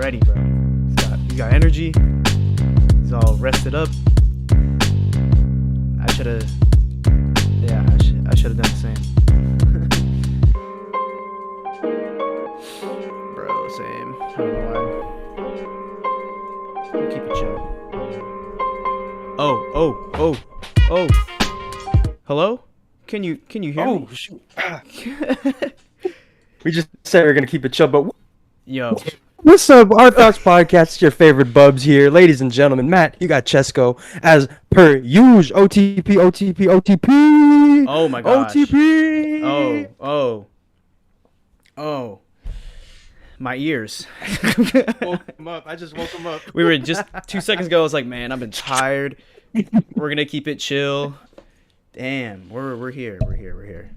ready, bro. He's got energy. He's all rested up. I should have. Yeah, I should have done the same. Bro, same. I don't know why. We'll keep it chill. Oh. Hello? Can you hear me? Oh, shoot. We just said we are going to keep it chill, but Yo. what's up? Our Thoughts Podcast, it's your favorite bubs here. Ladies and gentlemen, Matt, you got Chesco as per usual. OTP. Oh my gosh. OTP. Oh. My ears. Woke him up. I just woke him up. We were just 2 seconds ago. I was like, man, I've been tired. We're gonna keep it chill. Damn, we're here. We're here.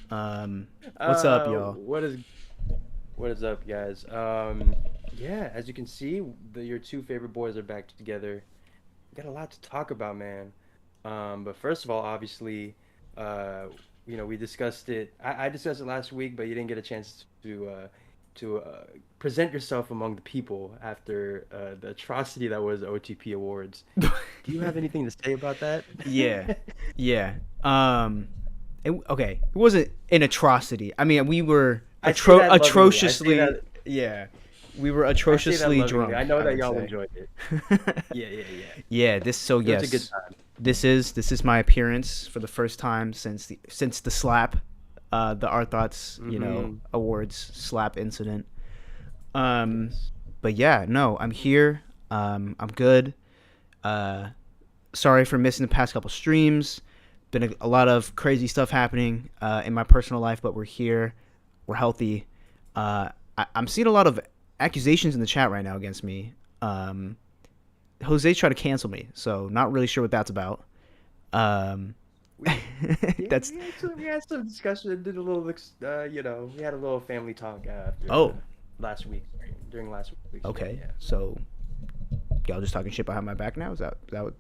What's up, y'all? What is up, guys? Yeah, as you can see, your two favorite boys are back together. We got a lot to talk about, man. But first of all, obviously, we discussed it. I discussed it last week, but you didn't get a chance to present yourself among the people after the atrocity that was OTP Awards. Do you have anything to say about that? Yeah. It wasn't an atrocity. I mean, we were atrociously. Yeah, we were atrociously drunk. I know that y'all enjoyed it. Yeah. Yeah. Yes. It was a good time. This is my appearance for the first time since the slap, the Our Thoughts, awards slap incident. But yeah, no, I'm here. I'm good. Sorry for missing the past couple streams. Been a lot of crazy stuff happening in my personal life, but we're here. We're healthy. I'm seeing a lot of accusations in the chat right now against me. Jose's trying to cancel me, so not really sure what that's about. We had some discussion. Did a little, we had a little family talk after last week, during last week. Okay, yeah. So y'all just talking shit behind my back now? Is that what?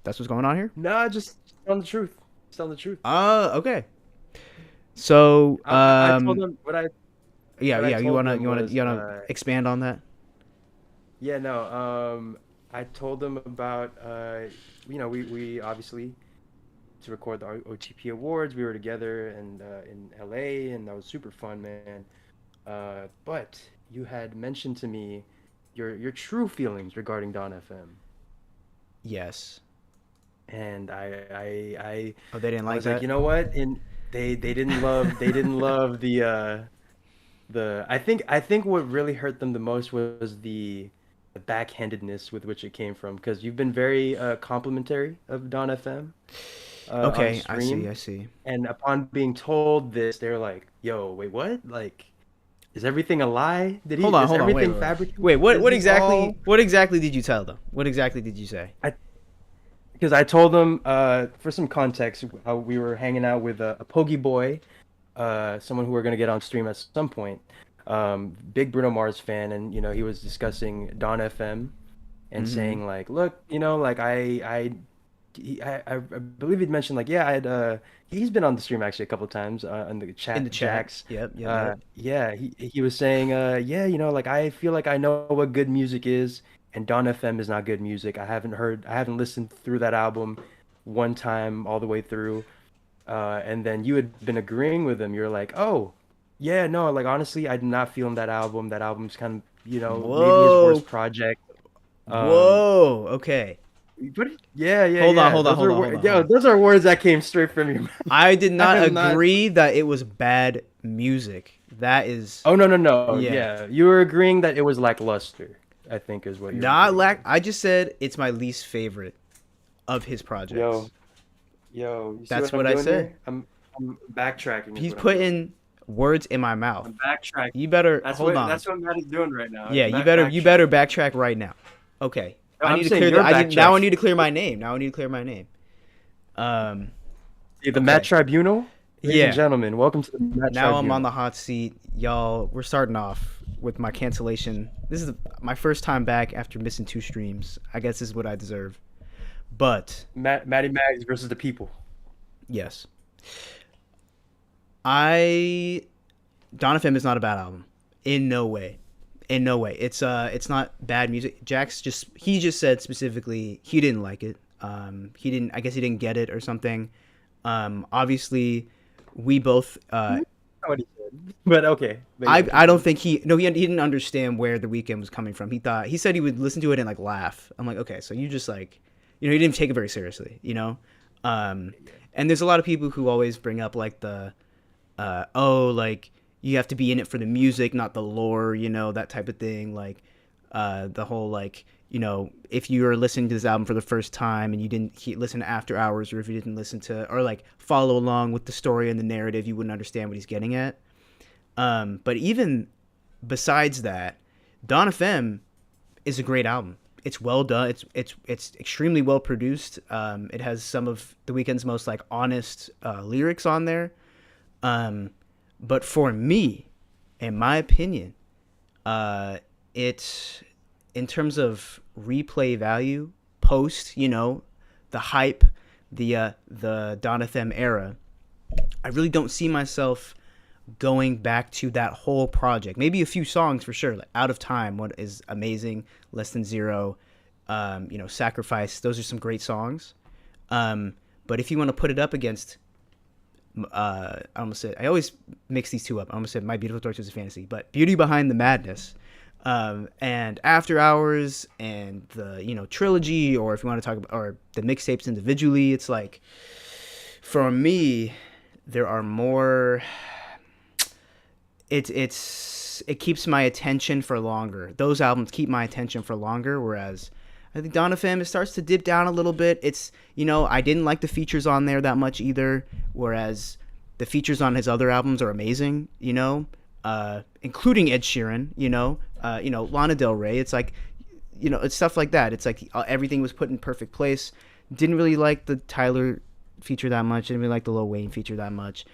That's what's going on here? Nah, just telling the truth. Okay. So I told them what I. Yeah. You wanna expand on that? Yeah, no. I told them about we obviously, to record the OTP Awards, we were together and in LA, and that was super fun, man. But you had mentioned to me your true feelings regarding Dawn FM. Yes. And I they didn't like was that? like, you know what? And they didn't love the I think what really hurt them the most was the backhandedness with which it came from, because you've been very complimentary of Dawn FM. Okay, on stream. I see. And upon being told this, they're like, "Yo, wait, what? Like, is everything a lie? Hold on, everything wait. fabricated? Wait, what exactly did you tell them? What exactly did you say? Because I told them, for some context, we were hanging out with a Pogi boy, someone who we're going to get on stream at some point, big Bruno Mars fan, and, he was discussing Dawn FM and saying, like, look, like, I believe he'd mentioned, like, yeah, he's been on the stream actually a couple of times in the chat. Jax. Yep. Yeah, he was saying, like, I feel like I know what good music is. And Dawn FM is not good music. I haven't listened through that album one time all the way through. And then you had been agreeing with him. You're like, oh, yeah, no, like, honestly, I did not feel that album. That album's kind of, maybe his worst project. Whoa, okay. But yeah. Hold on. Yo, those are words that came straight from your mouth. I did not agree that it was bad music. That is... Oh, no. Yeah. You were agreeing that it was lackluster, I think is what you're I just said it's my least favorite of his projects. Yo, you that's see what I said. Here? I'm backtracking. He's putting words in my mouth. I'm backtracking. You better hold on. That's what Matt is doing right now. Yeah, you better backtrack right now. Okay. No, I need to clear my name. The Matt Tribunal? Ladies and gentlemen, welcome to the Matt Now Tribunal. I'm on the hot seat. Y'all, we're starting off with my cancellation. This is my first time back after missing 2 streams. I guess this is what I deserve. But Matty Mags versus the people. Yes. Dawn FM is not a bad album. In no way. In no way. It's not bad music. He just said specifically he didn't like it. He didn't. I guess he didn't get it or something. Obviously, we both. Not what he said. But okay. But yeah, I don't continue. think he didn't understand where the weekend was coming from. He said he would listen to it and like laugh. I'm like, okay, so you just like, he didn't take it very seriously, and there's a lot of people who always bring up like the, oh, like you have to be in it for the music, not the lore, that type of thing. Like, the whole like, if you were listening to this album for the first time and you didn't listen to After Hours, or if you didn't listen to or like follow along with the story and the narrative, you wouldn't understand what he's getting at. But even besides that, Dawn FM is a great album. It's well done. It's extremely well produced. It has some of The Weeknd's most like honest lyrics on there. But for me, in my opinion, it's in terms of replay value, post the hype, the Dawn FM era. I really don't see myself going back to that whole project. Maybe a few songs for sure. Like Out of Time, what is amazing. Less Than Zero, Sacrifice. Those are some great songs. But if you want to put it up against, I always mix these two up. I almost said My Beautiful Dark Twisted Fantasy, but Beauty Behind the Madness, and After Hours, and the trilogy, or if you want to talk about or the mixtapes individually, it's like for me there are more. It keeps my attention for longer. Those albums keep my attention for longer, whereas I think Dawn FM, it starts to dip down a little bit. It's I didn't like the features on there that much either, whereas the features on his other albums are amazing. Including Ed Sheeran. Lana Del Rey. It's like it's stuff like that. It's like everything was put in perfect place. Didn't really like the Tyler feature that much. Didn't really like the Lil Wayne feature that much.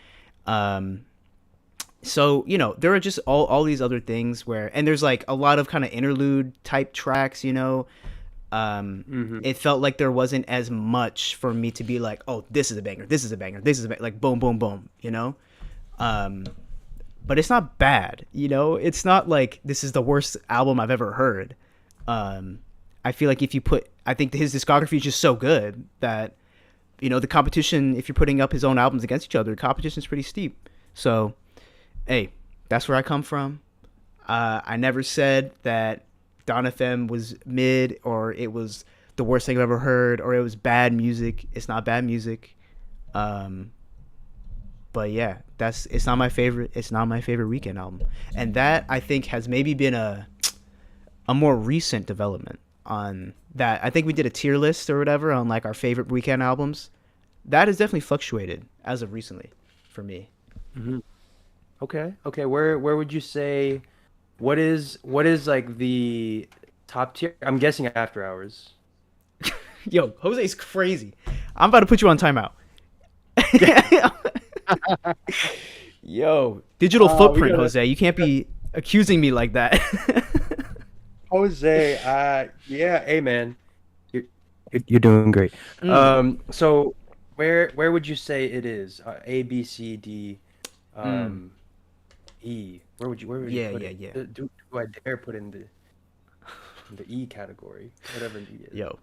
So, there are just all these other things and there's like a lot of kind of interlude type tracks, It felt like there wasn't as much for me to be like, oh, this is a banger, this is a banger, this is a banger, like boom, boom, boom, But it's not bad, It's not like this is the worst album I've ever heard. I feel like I think his discography is just so good that, the competition, if you're putting up his own albums against each other, the competition is pretty steep. So, hey, that's where I come from. I never said that Dawn FM was mid or it was the worst thing I've ever heard or it was bad music. It's not bad music. But yeah, it's not my favorite. It's not my favorite Weeknd album, and that I think has maybe been a more recent development on that. I think we did a tier list or whatever on like our favorite Weeknd albums. That has definitely fluctuated as of recently for me. Hmm. Okay. Okay. Where would you say what is like the top tier? I'm guessing After Hours. Yo, Jose's crazy. I'm about to put you on timeout. Yo, digital We footprint, gotta Jose. You can't be accusing me like that. Jose. Yeah. Hey, man. You're doing great. Mm. So where would you say it is? A, B, C, D, Mm. um, E. Where would you Yeah, put yeah, it? yeah. Do I dare put in the E category, whatever E is. Yo.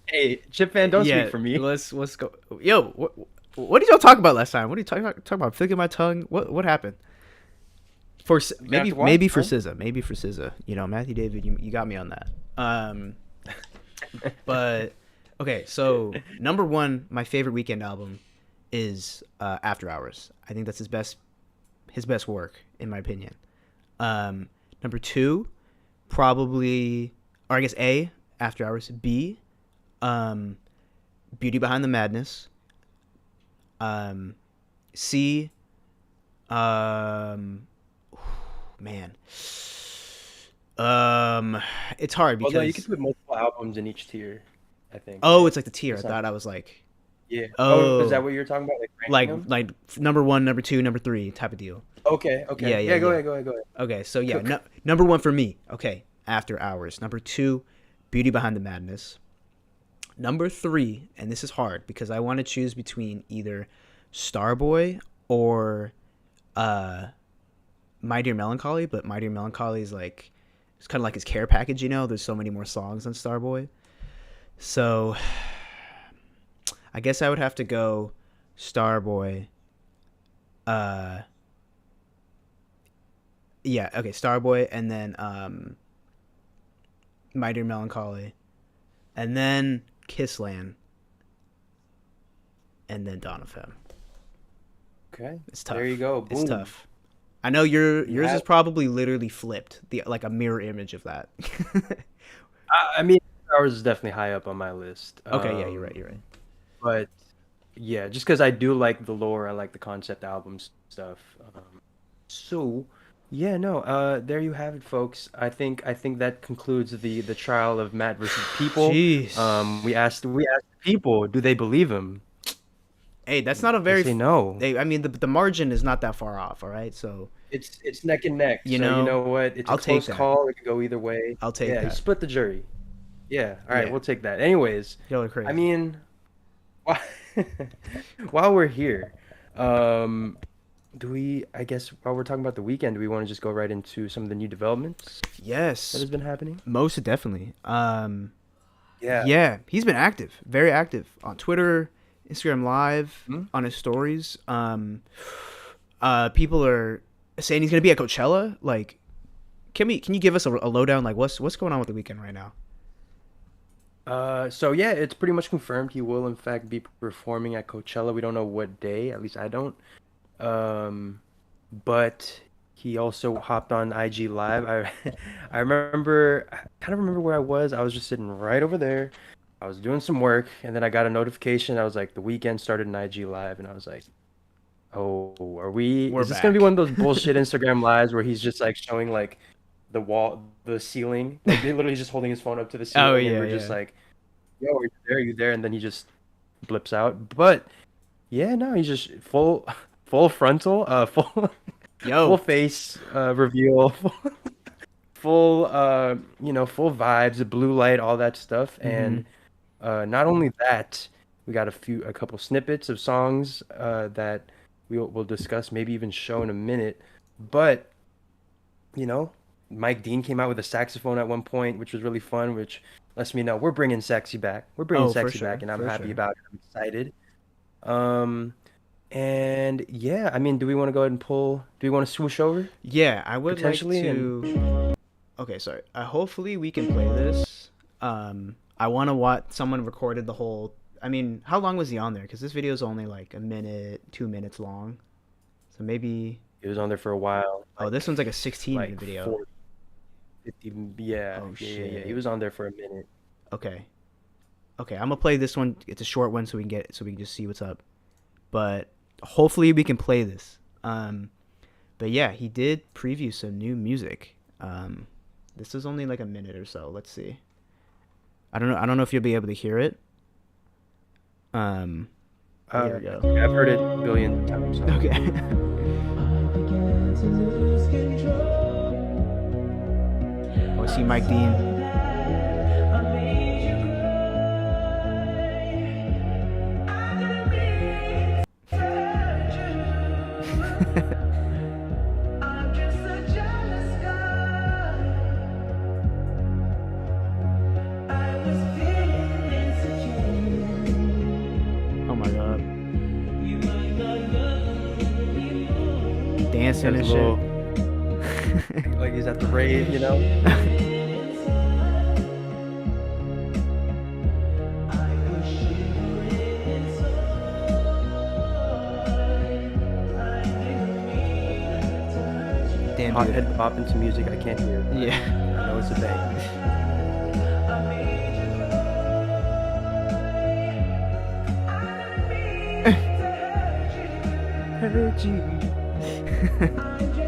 Hey, Chip fan, don't speak Yeah. for me. Let's go. Yo, what did y'all talk about last time? What did you talk about? Flicking my tongue. What happened? You have Maybe to watch, for huh? SZA. Maybe for SZA. Matthew David. You got me on that. But okay. So number one, my favorite Weeknd album is After Hours. I think that's his best work in my opinion. Number two, probably, or I guess A, After Hours. B, Beauty Behind the Madness. C, um, man, it's hard Well, no, you because can put multiple albums in each tier, I think, oh, right? it's like the tier. I It's not. thought I was like Yeah. Oh, is that oh, what you're talking about? Like ranking them? like number one, number two, number three type of deal. Okay. Yeah, Okay. yeah, Yeah. Go yeah. ahead. Go ahead. Go ahead. Okay, so yeah, Cook. number one for me. Okay, After Hours. Number two, Beauty Behind the Madness. Number three, and this is hard because I want to choose between either Starboy or uh My Dear Melancholy, but My Dear Melancholy is like it's kind of like his care package. There's so many more songs on Starboy. So I guess I would have to go Starboy. Uh, yeah, okay, Starboy, and then My Dear Melancholy, and then Kissland, and then Dawn of Femme. Okay. It's tough. There you go. It's Boom. tough. I know You yours is have. probably literally flipped, the like a mirror image of that. I mean, ours is definitely high up on my list. Okay, yeah, you're right. You're right. But yeah, just because I do like the lore, I like the concept albums stuff. So yeah, no. There you have it, folks. I think that concludes the trial of Matt versus People. Jeez. We asked the people, do they believe him? Hey, that's not a They very. say no. I mean, the margin is not that far off. All right, so It's neck and neck. you So you know, know what? It's a I'll take close that. call. It could go either way. I'll take Yeah, you that. split the jury. Yeah. All right, Yeah, we'll take that. Anyways, y'all are I crazy. mean, while, while we're here, um, do we? I guess while we're talking about the weekend, do we want to just go right into some of the new developments that Yes, has been happening? most definitely. Yeah. Yeah, he's been active, very active on Twitter, Instagram Live, Hmm? on his stories. People are saying he's gonna be at Coachella. Like, can you give us a lowdown? Like, what's going on with the weekend right now? So yeah, it's pretty much confirmed he will in fact be performing at Coachella. We don't know what day, at least I don't. Um, but he also hopped on IG Live. I kind of remember where I was. I was just sitting right over there. I was doing some work, and then I got a notification. I was like, the weekend started an IG Live, and I was like, oh, We're is this gonna be back. one of those bullshit Instagram lives where he's just like showing like the wall, the ceiling, like they literally just holding his phone up to the Oh ceiling, and yeah, we're just yeah. like, yo, are you there? Are you there? And then he just blips out. But yeah, no, he's just full, full frontal, full, full Yo. face reveal, full, full vibes, the blue light, all that stuff. Mm-hmm. And not only that, we got a couple snippets of songs that we'll discuss, maybe even show in a minute. But you know, Mike Dean came out with a saxophone at one point, which was really fun, which lets me know we're bringing sexy back. We're bringing Oh, for sexy back, sure, and I'm for happy sure. about it. I'm excited. Um, and yeah, I mean, do we want to go ahead and pull? Do we want to swoosh over Yeah, I would like potentially? And to. Okay, sorry. Hopefully we can play this. I want to watch someone recorded the whole. I mean, how long was he on there? Because this video is only like a minute, 2 minutes long. So maybe. he was on there for a while, Oh, this one's like a 16-minute like video. 40, 50. Yeah, Oh yeah, yeah, yeah. He shit. was on there for a minute. Okay. Okay, I'm gonna play this one. It's a short one, so we can just see what's up. But hopefully we can play this. But yeah, he did preview some new music. This is only like a minute or so. Let's see. I don't know. I don't know if you'll be able to hear it. Um, here we go. I've heard it billions of times. So. Okay. Oh, see Mike Dean. Oh my god, Got dancing his and little, shit. like he's at the rave, you know? Damn, Hot dude. head bop into music I can't hear, but Yeah. I know it's a bang.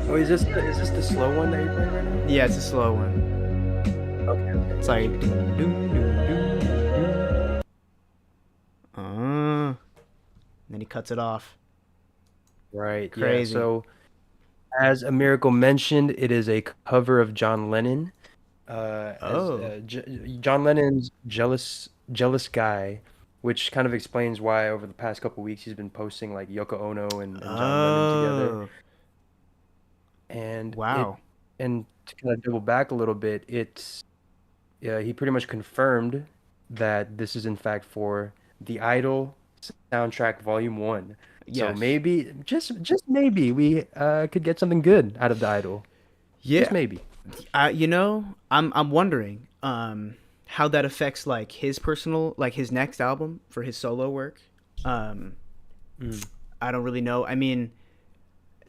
Oh, is this the slow one that you're playing right now? Yeah, it's a slow one. Okay, okay. It's like doom, doom, doom, doom, doom. Then he cuts it off. Right, yeah. Crazy. So, as a miracle mentioned, it is a cover of John Lennon. As Oh. John Lennon's "Jealous Guy," which kind of explains why over the past couple weeks he's been posting like Yoko Ono and John Lennon together. Oh. and it Wow. and to kind of double back a little bit, he pretty much confirmed that this is in fact for the Idol soundtrack Volume 1. So Yes. maybe, just maybe, we could get something good out of the Idol. Just Yeah. maybe. I'm wondering how that affects like his personal, like his next album for his solo work. Um Mm. I don't really know. I mean,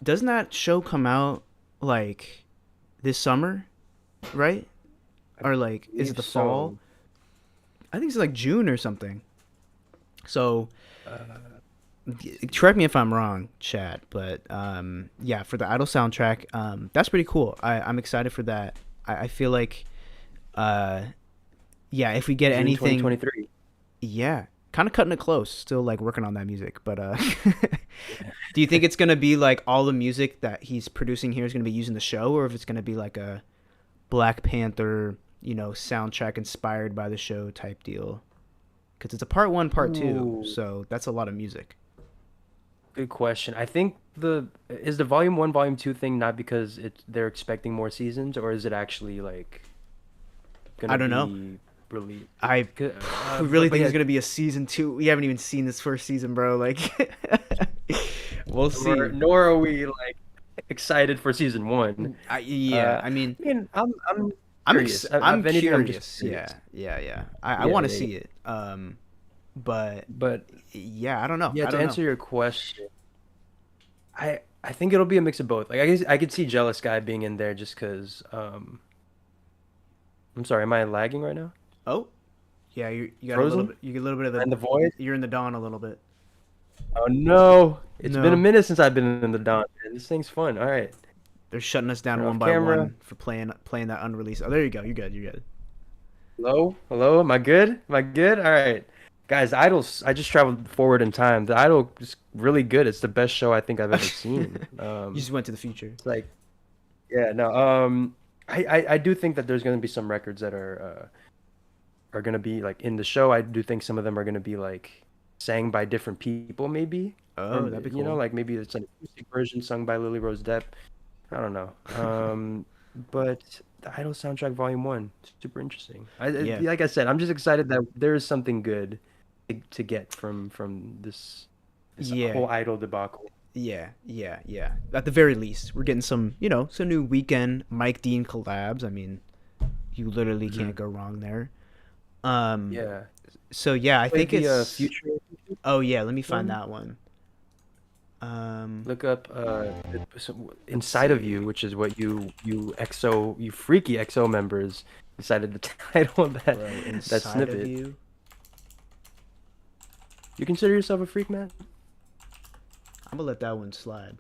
doesn't that show come out like this summer, right? I Or like is it believe the fall? so. I think it's like June or something. So Uh, correct me if I'm wrong, Chad, but yeah, for the Idol soundtrack, that's pretty cool. I'm excited for that. I feel like, uh, yeah, if we get June anything, 2023. yeah, kind of cutting it close. Still like working on that music, but Yeah. do you think it's gonna be like all the music that he's producing here is gonna be used in the show, or if it's gonna be like a Black Panther, soundtrack inspired by the show type deal? Because it's a part one, part two, Ooh, so that's a lot of music. good question. I think the Volume 1, Volume 2 thing not because they're expecting more seasons, or is it actually like I gonna don't know. be really? I really But think yeah, there's gonna be a season two. We haven't even seen this first season, bro. Like, we'll nor, see. nor are we like excited for season 1. Yeah. I mean, I mean, I'm curious. I'm If anything, I'm just curious. curious. Yeah. I Yeah, want to yeah, yeah. see it. But But yeah, I don't know. yeah, I to don't know. answer your question, I think it'll be a mix of both. Like I guess I could see Jealous Guy being in there just because. I'm sorry, am I lagging right now? Oh, yeah. You got a little Frozen? bit. You get a little bit of And the void? You're in the dawn a little bit. Oh no! It's been a No, minute since I've been in the Dawn, man. This thing's fun. All right, they're shutting us down turn one off by camera. one for playing that unreleased. Oh, there you go. You're good. You're good. Hello, hello. Am I good? Am I good? All right, guys. Idols. I just traveled forward in time. The Idol is really good. It's the best show I think I've ever seen. You just went to the future. It's like, yeah, no. I do think that there's gonna be some records that are gonna be like in the show. I do think some of them are gonna be like sang by different people, maybe, or Oh, that'd be cool. like maybe it's an acoustic version sung by Lily Rose Depp. I don't know. But the Idol soundtrack Volume 1, super interesting. Yeah. Like I said, I'm just excited that there is something good to get from this Yeah. whole Idol debacle. Yeah. At the very least, we're getting some new weekend Mike Dean collabs. I mean, you literally Hmm. can't go wrong there. Um, Yeah. so yeah, I Played think the it's. Future Oh yeah, let me find one. that one. Look up Let's Inside of You, see. which is what you freaky XO members decided to title Bro, that inside of snippet. you. You consider yourself a freak, man? I'm gonna let that one slide.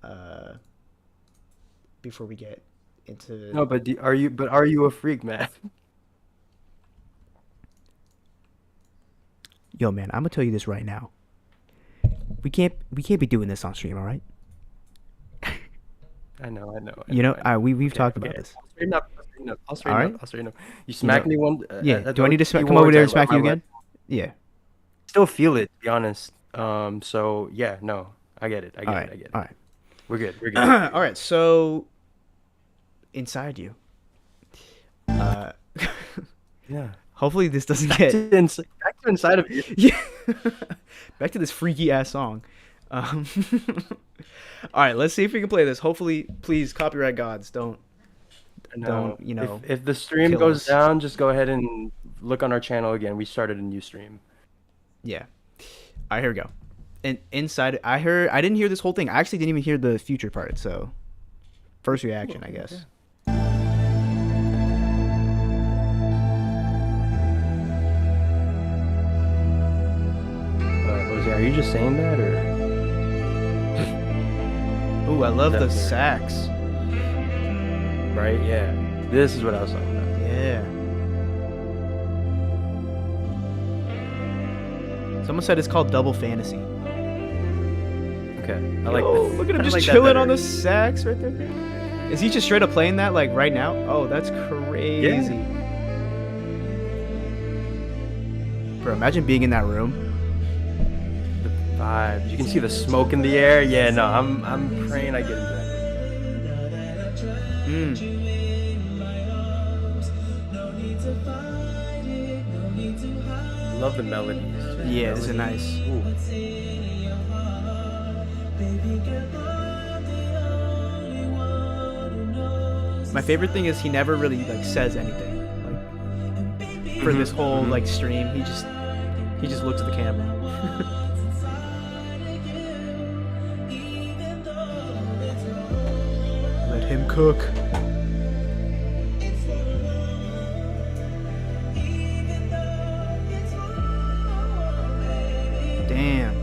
Uh, before we get into. No, but are you a freak, man? Yo, man, I'm gonna tell you this right now. We can't be doing this on stream, all right? I know, I know, I You know, know, I know. we've Okay, talked okay. about this. I'll straighten up. I'll straighten up. I'll All straighten up. right. I'll straighten up. You You know. smacked me one. Yeah. At Do I need to those come over keywords, there and smack you again? Yeah. still feel it, to be honest. So yeah, no, I get it. I All get it. right. I get it. All right. We're good. We're good. We're All good. right. So inside you. Uh, Yeah. hopefully this doesn't Back get. to back to inside of you. Yeah. Back to this freaky ass song. Um, all right. Let's see if we can play this. Hopefully, please, copyright gods, don't No, if the stream kill goes us. down, just go ahead and look on our channel again. We started a new stream. Yeah. All right. Here we go. And inside, I didn't hear this whole thing. I actually didn't even hear the future part. So, first reaction, I Okay. guess. Jose, are you just saying that, or Ooh, I love the Definitely. sax. right? Yeah, this is what I was talking about. Yeah. Someone said it's called Double Fantasy. Okay, I like Oh, this. look at him I just like that chilling on better. the sax right there. Is he just straight up playing that like right now? Oh, that's crazy. Bro, imagine being in that room. The vibes. You can see the smoke in the air. Yeah, no, I'm praying I get into that. Mm. Love the melodies. Just Yeah, this is melodies. nice. Ooh. My favorite thing is he never really like says anything. Like for this whole Mm-hmm. like stream, he just looks at the camera. Let him cook. Damn.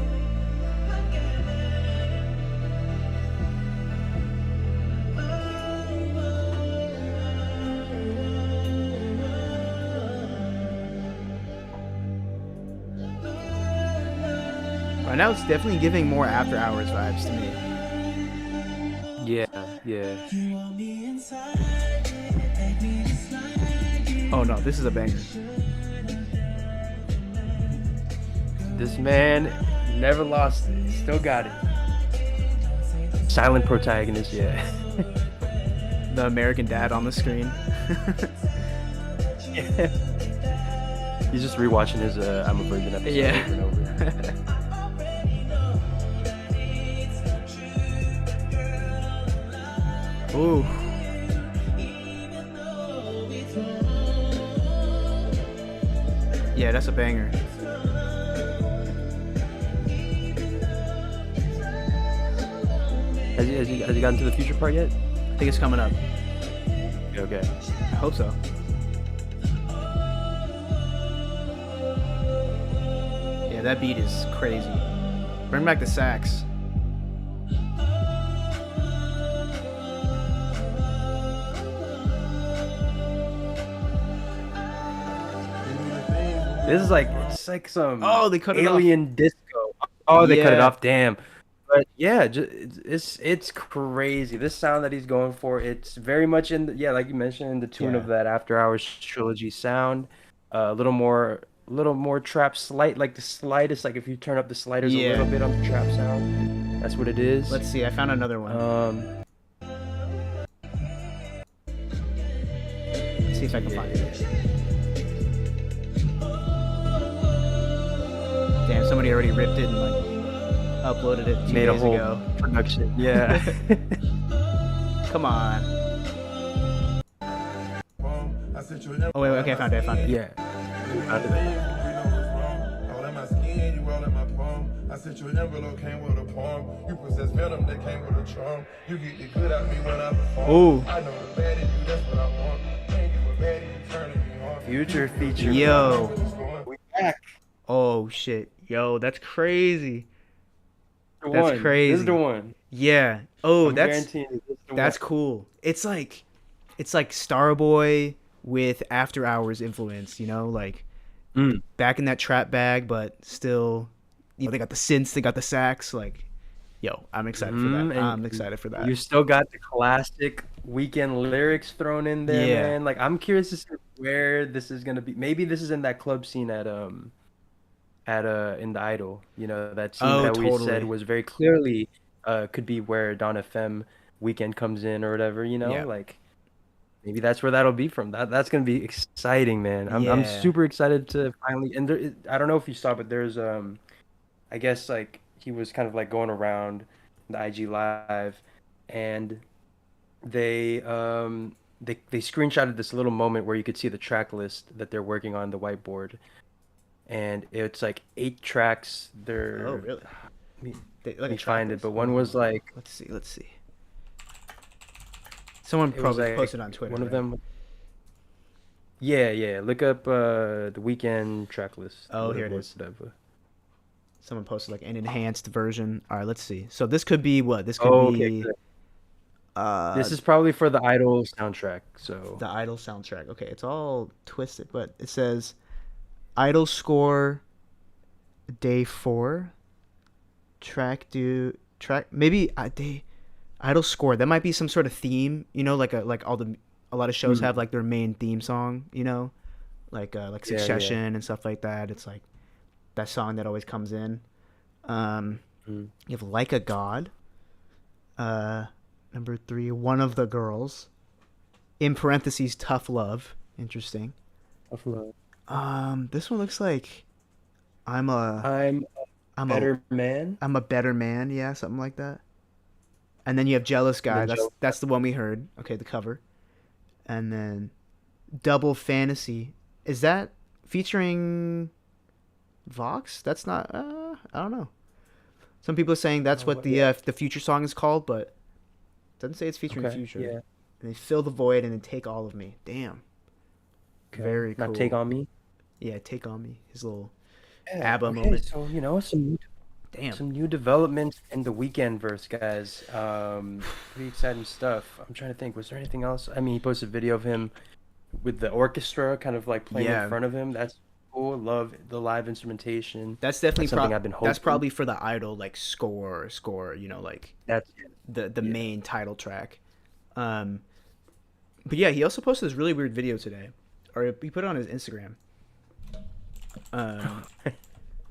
Right now, it's definitely giving more After Hours vibes to me. Yeah, yeah. Oh no, this is a banger. This man never lost it. Still got it. Silent protagonist, yeah. The American Dad on the screen. He's just rewatching his I'm a Virgin episode Yeah. over and over. Ooh. Yeah, that's a banger. Has he gotten to the future part yet? I think it's coming up. Okay. I hope so. Yeah, that beat is crazy. Bring back the sax. This is like it's like some Oh, they cut it off. alien disco. Oh, they cut it Yeah. off. Damn. But yeah, it's crazy. This sound that he's going for, it's very much in the, yeah, like you mentioned, in the tune of Yeah. that After Hours trilogy sound. A little more trap, slight, like the slightest, like if you turn up the sliders a Yeah. little bit on the trap sound, that's what it is. Let's see. I found another one. Let's see if I can find it. Damn, somebody already ripped it and like uploaded it 2 made a days whole ago. production. Yeah. Come on. Oh wait, okay, I found it. Yeah. Out of it. I sent you an envelope, came with a poem. You possess venom that came with a charm. You get the good out me when I perform. Ooh. I know the bad in you, that's what I want. Ain't you a baddie, you turning me on. Future feature. Yo. We back. Oh shit. Yo, that's crazy. The That's one. crazy. This is the one. Yeah. Oh, I'm that's guaranteeing this is the that's one. cool. It's like Starboy with After Hours influence, you know, like Mm. back in that trap bag, but still, you know, they got the synths, they got the sax. Like, yo, I'm excited for Mhm, that. and I'm excited for that. You still got the classic Weekend lyrics thrown in there, Yeah. man. Like I'm curious to see where this is gonna be. Maybe this is in that club scene at in the Idol. You know, that scene Oh, that we totally. said was very clearly could be where Don FM Weekend comes in or whatever. You know, Yeah. like maybe that's where that'll be from. That's gonna be exciting, man. I'm Yeah. super excited to finally. And I don't know if you saw, but there's I guess like he was kind of like going around the IG live, and they screenshotted this little moment where you could see the track list that they're working on the whiteboard, and it's like 8 tracks. They're Oh, really? Let Like me a track find it, list? but one was like Let's see. Someone it was probably like posted on Twitter. one of right? them. Yeah, look up the Weekend track list. Oh, here it is. Someone posted like an enhanced version. All right, let's see. So this could be what? This could Oh, be okay. Good. This uh is probably for the Idol soundtrack. So the Idol soundtrack. Okay, it's all twisted, but it says Idol score day 4 track maybe day Idol score. That might be some sort of theme, you know, like a lot of shows have like their main theme song, you know, like Yeah, yeah. Succession and stuff like that. It's like that song that always comes in. Mm. You have Like a God. Number 3, One of the Girls. in parentheses tough love. Interesting. Tough love. This one looks like I'm a I'm I'm a better man. I'm a better man. Yeah, something like that. And then you have jealous And guy. then That's the one we heard. Okay, the cover. And then double fantasy. Is that featuring Vox? That's not. I don't know. Some people are saying that's what the Future song is called, but it doesn't say it's featuring Okay. Future. Yeah. And they fill the void and then take all of me. Damn. Okay. Very Now cool. take on me. Yeah, take on me. His little Yeah. ABBA Okay. moment. So Damn. some new developments in the Weekend verse, guys. Pretty exciting stuff. I'm trying to think. Was there anything else? I mean, he posted a video of him with the orchestra kind of like playing Yeah. in front of him. That's cool. Love the live instrumentation. That's definitely Something I've been that's hoping. probably for the Idol like score, you know, like That's the Yeah. main title track. But yeah, he also posted this really weird video today, or he put it on his Instagram.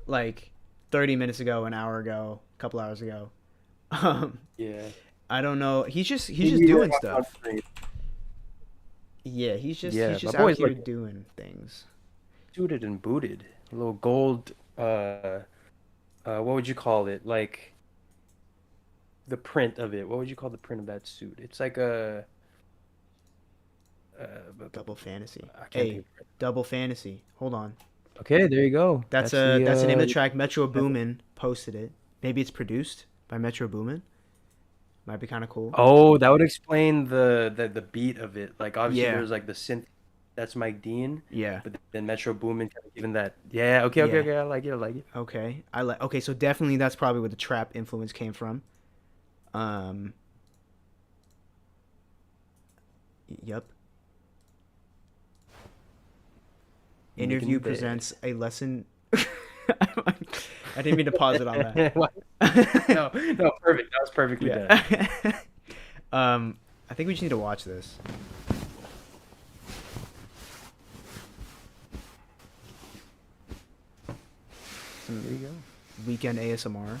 Like 30 minutes ago, an hour ago, a couple hours ago. Yeah. I don't know. He's just Maybe doing we're on stuff. screen. Yeah, he's just Yeah, out my boy's here like doing things. suited and booted. A little gold. What would you call it? Like the print of it. What would you call the print of that suit? It's like a. Uh, Double fantasy. I can't Hey, think of it. double fantasy. Hold on. Okay, there you go. That's the name of the track. Metro Boomin posted it. Maybe it's produced by Metro Boomin. Might be kind of cool. Oh, that would explain the beat of it. Like obviously Yeah. there's like the synth. That's Mike Dean, Yeah. but then Metro Boomin kind of given that. Yeah. Okay. Okay. Yeah. Okay. I like it. I like it. Okay. Okay, so definitely that's probably where the trap influence came from. Um. Yep. Making Interview bed. presents a lesson. I didn't mean to pause it on that. No, no, perfect. That was perfectly done. Yeah. I think we just need to watch this. There you go. Weekend ASMR.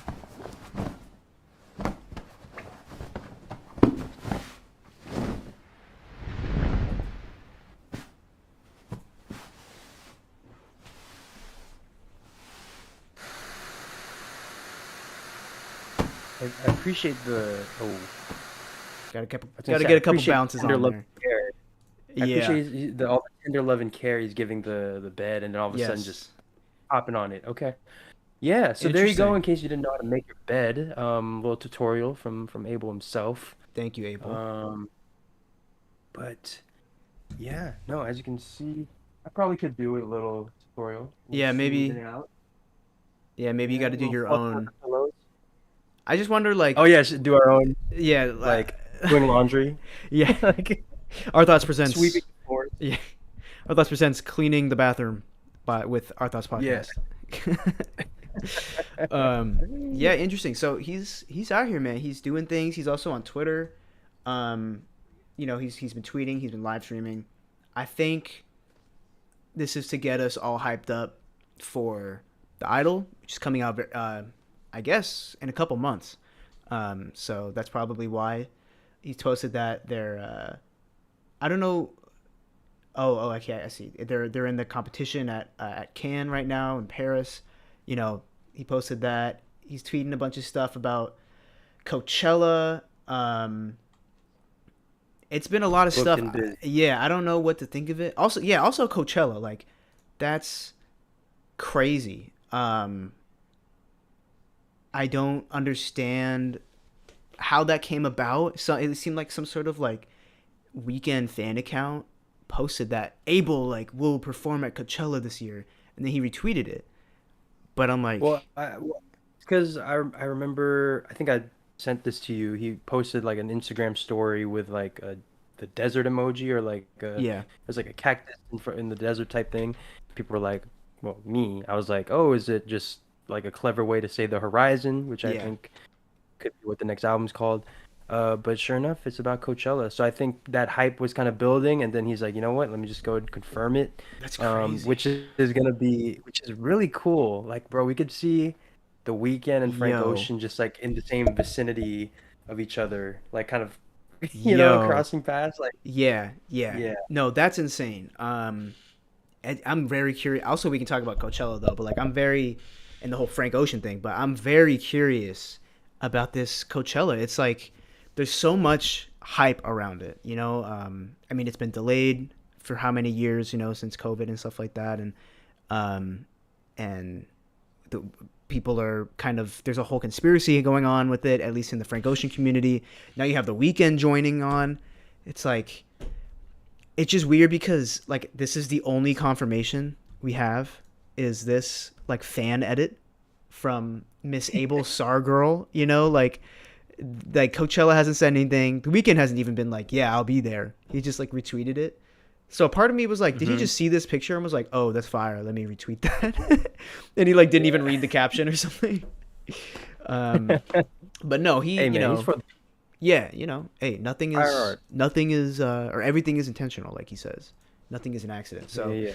I appreciate the Gotta I was gonna gotta say, get I a couple appreciate bounces tender on love there. and care. I Yeah. appreciate all the tender love and care he's giving the bed, and then all of a sudden Yes. just hopping on it. Okay. Yeah. So there you go. Interesting. In case you didn't know how to make your bed, little tutorial from Abel himself. Thank you, Abel. But yeah, no. As you can see, I probably could do a little tutorial. Yeah, maybe. Smoothing it out. Yeah, maybe you Yeah, got to do little your fluff on own. the pillows. I just wonder, like, Oh yeah, should do our own yeah, like doing laundry. yeah. Like Our Thoughts presents. sweeping the floors. Yeah, Our Thoughts presents cleaning the bathroom, with Our Thoughts podcast. Yeah, interesting. So he's out here, man. He's doing things. He's also on Twitter. You know, he's been tweeting. He's been live streaming. I think this is to get us all hyped up for the Idol, which is coming out, I guess, in a couple months. So that's probably why he's posted that they're. I don't know. Oh, okay, I see. They're in the competition at Cannes right now in Paris. You know, he posted that. He's tweeting a bunch of stuff about Coachella. It's been a lot of Booked stuff. and busy. Yeah, I don't know what to think of it. Also Coachella, like, that's crazy. I don't understand how that came about. So it seemed like some sort of like weekend fan account posted that Abel like will perform at Coachella this year, and then he retweeted it. But I'm like, Well, because I remember, I think I sent this to you. He posted like an Instagram story with like the desert emoji, or like yeah, there's like a cactus in the desert type thing. People were like, well, I was like, oh, is it just like a clever way to say the horizon, which I Yeah. think could be what the next album's called. But sure enough, it's about Coachella. So I think that hype was kind of building, and then he's like, you know what? Let me just go and confirm it. that's crazy. Which is really cool. Like, bro, we could see The Weeknd and Frank Yo. Ocean just like in the same vicinity of each other, like kind of Yo, crossing paths. Like, yeah. yeah. No, that's insane. I'm very curious. Also, we can talk about Coachella though, but like I'm very, and the whole Frank Ocean thing. But I'm very curious about this Coachella. It's like there's so much hype around it. I mean, it's been delayed for how many years? Since COVID and stuff like that, um, and the people are kind of there's a whole conspiracy going on with it, at least in the Frank Ocean community. Now you have the Weeknd joining on. It's like it's just weird because like this is the only confirmation we have is this like fan edit from Miss Abel Sargirl, like Coachella hasn't said anything. The Weeknd hasn't even been like, yeah, I'll be there. He just like retweeted it. So part of me was like, did he Hmm. just see this picture and was like, oh, that's fire. Let me retweet that. And he like didn't even read the caption or something. Um, but no, Hey, man, he's for the yeah, hey, fire art. nothing is, or everything is intentional, like he says. Nothing is an accident. Yeah, So, yeah.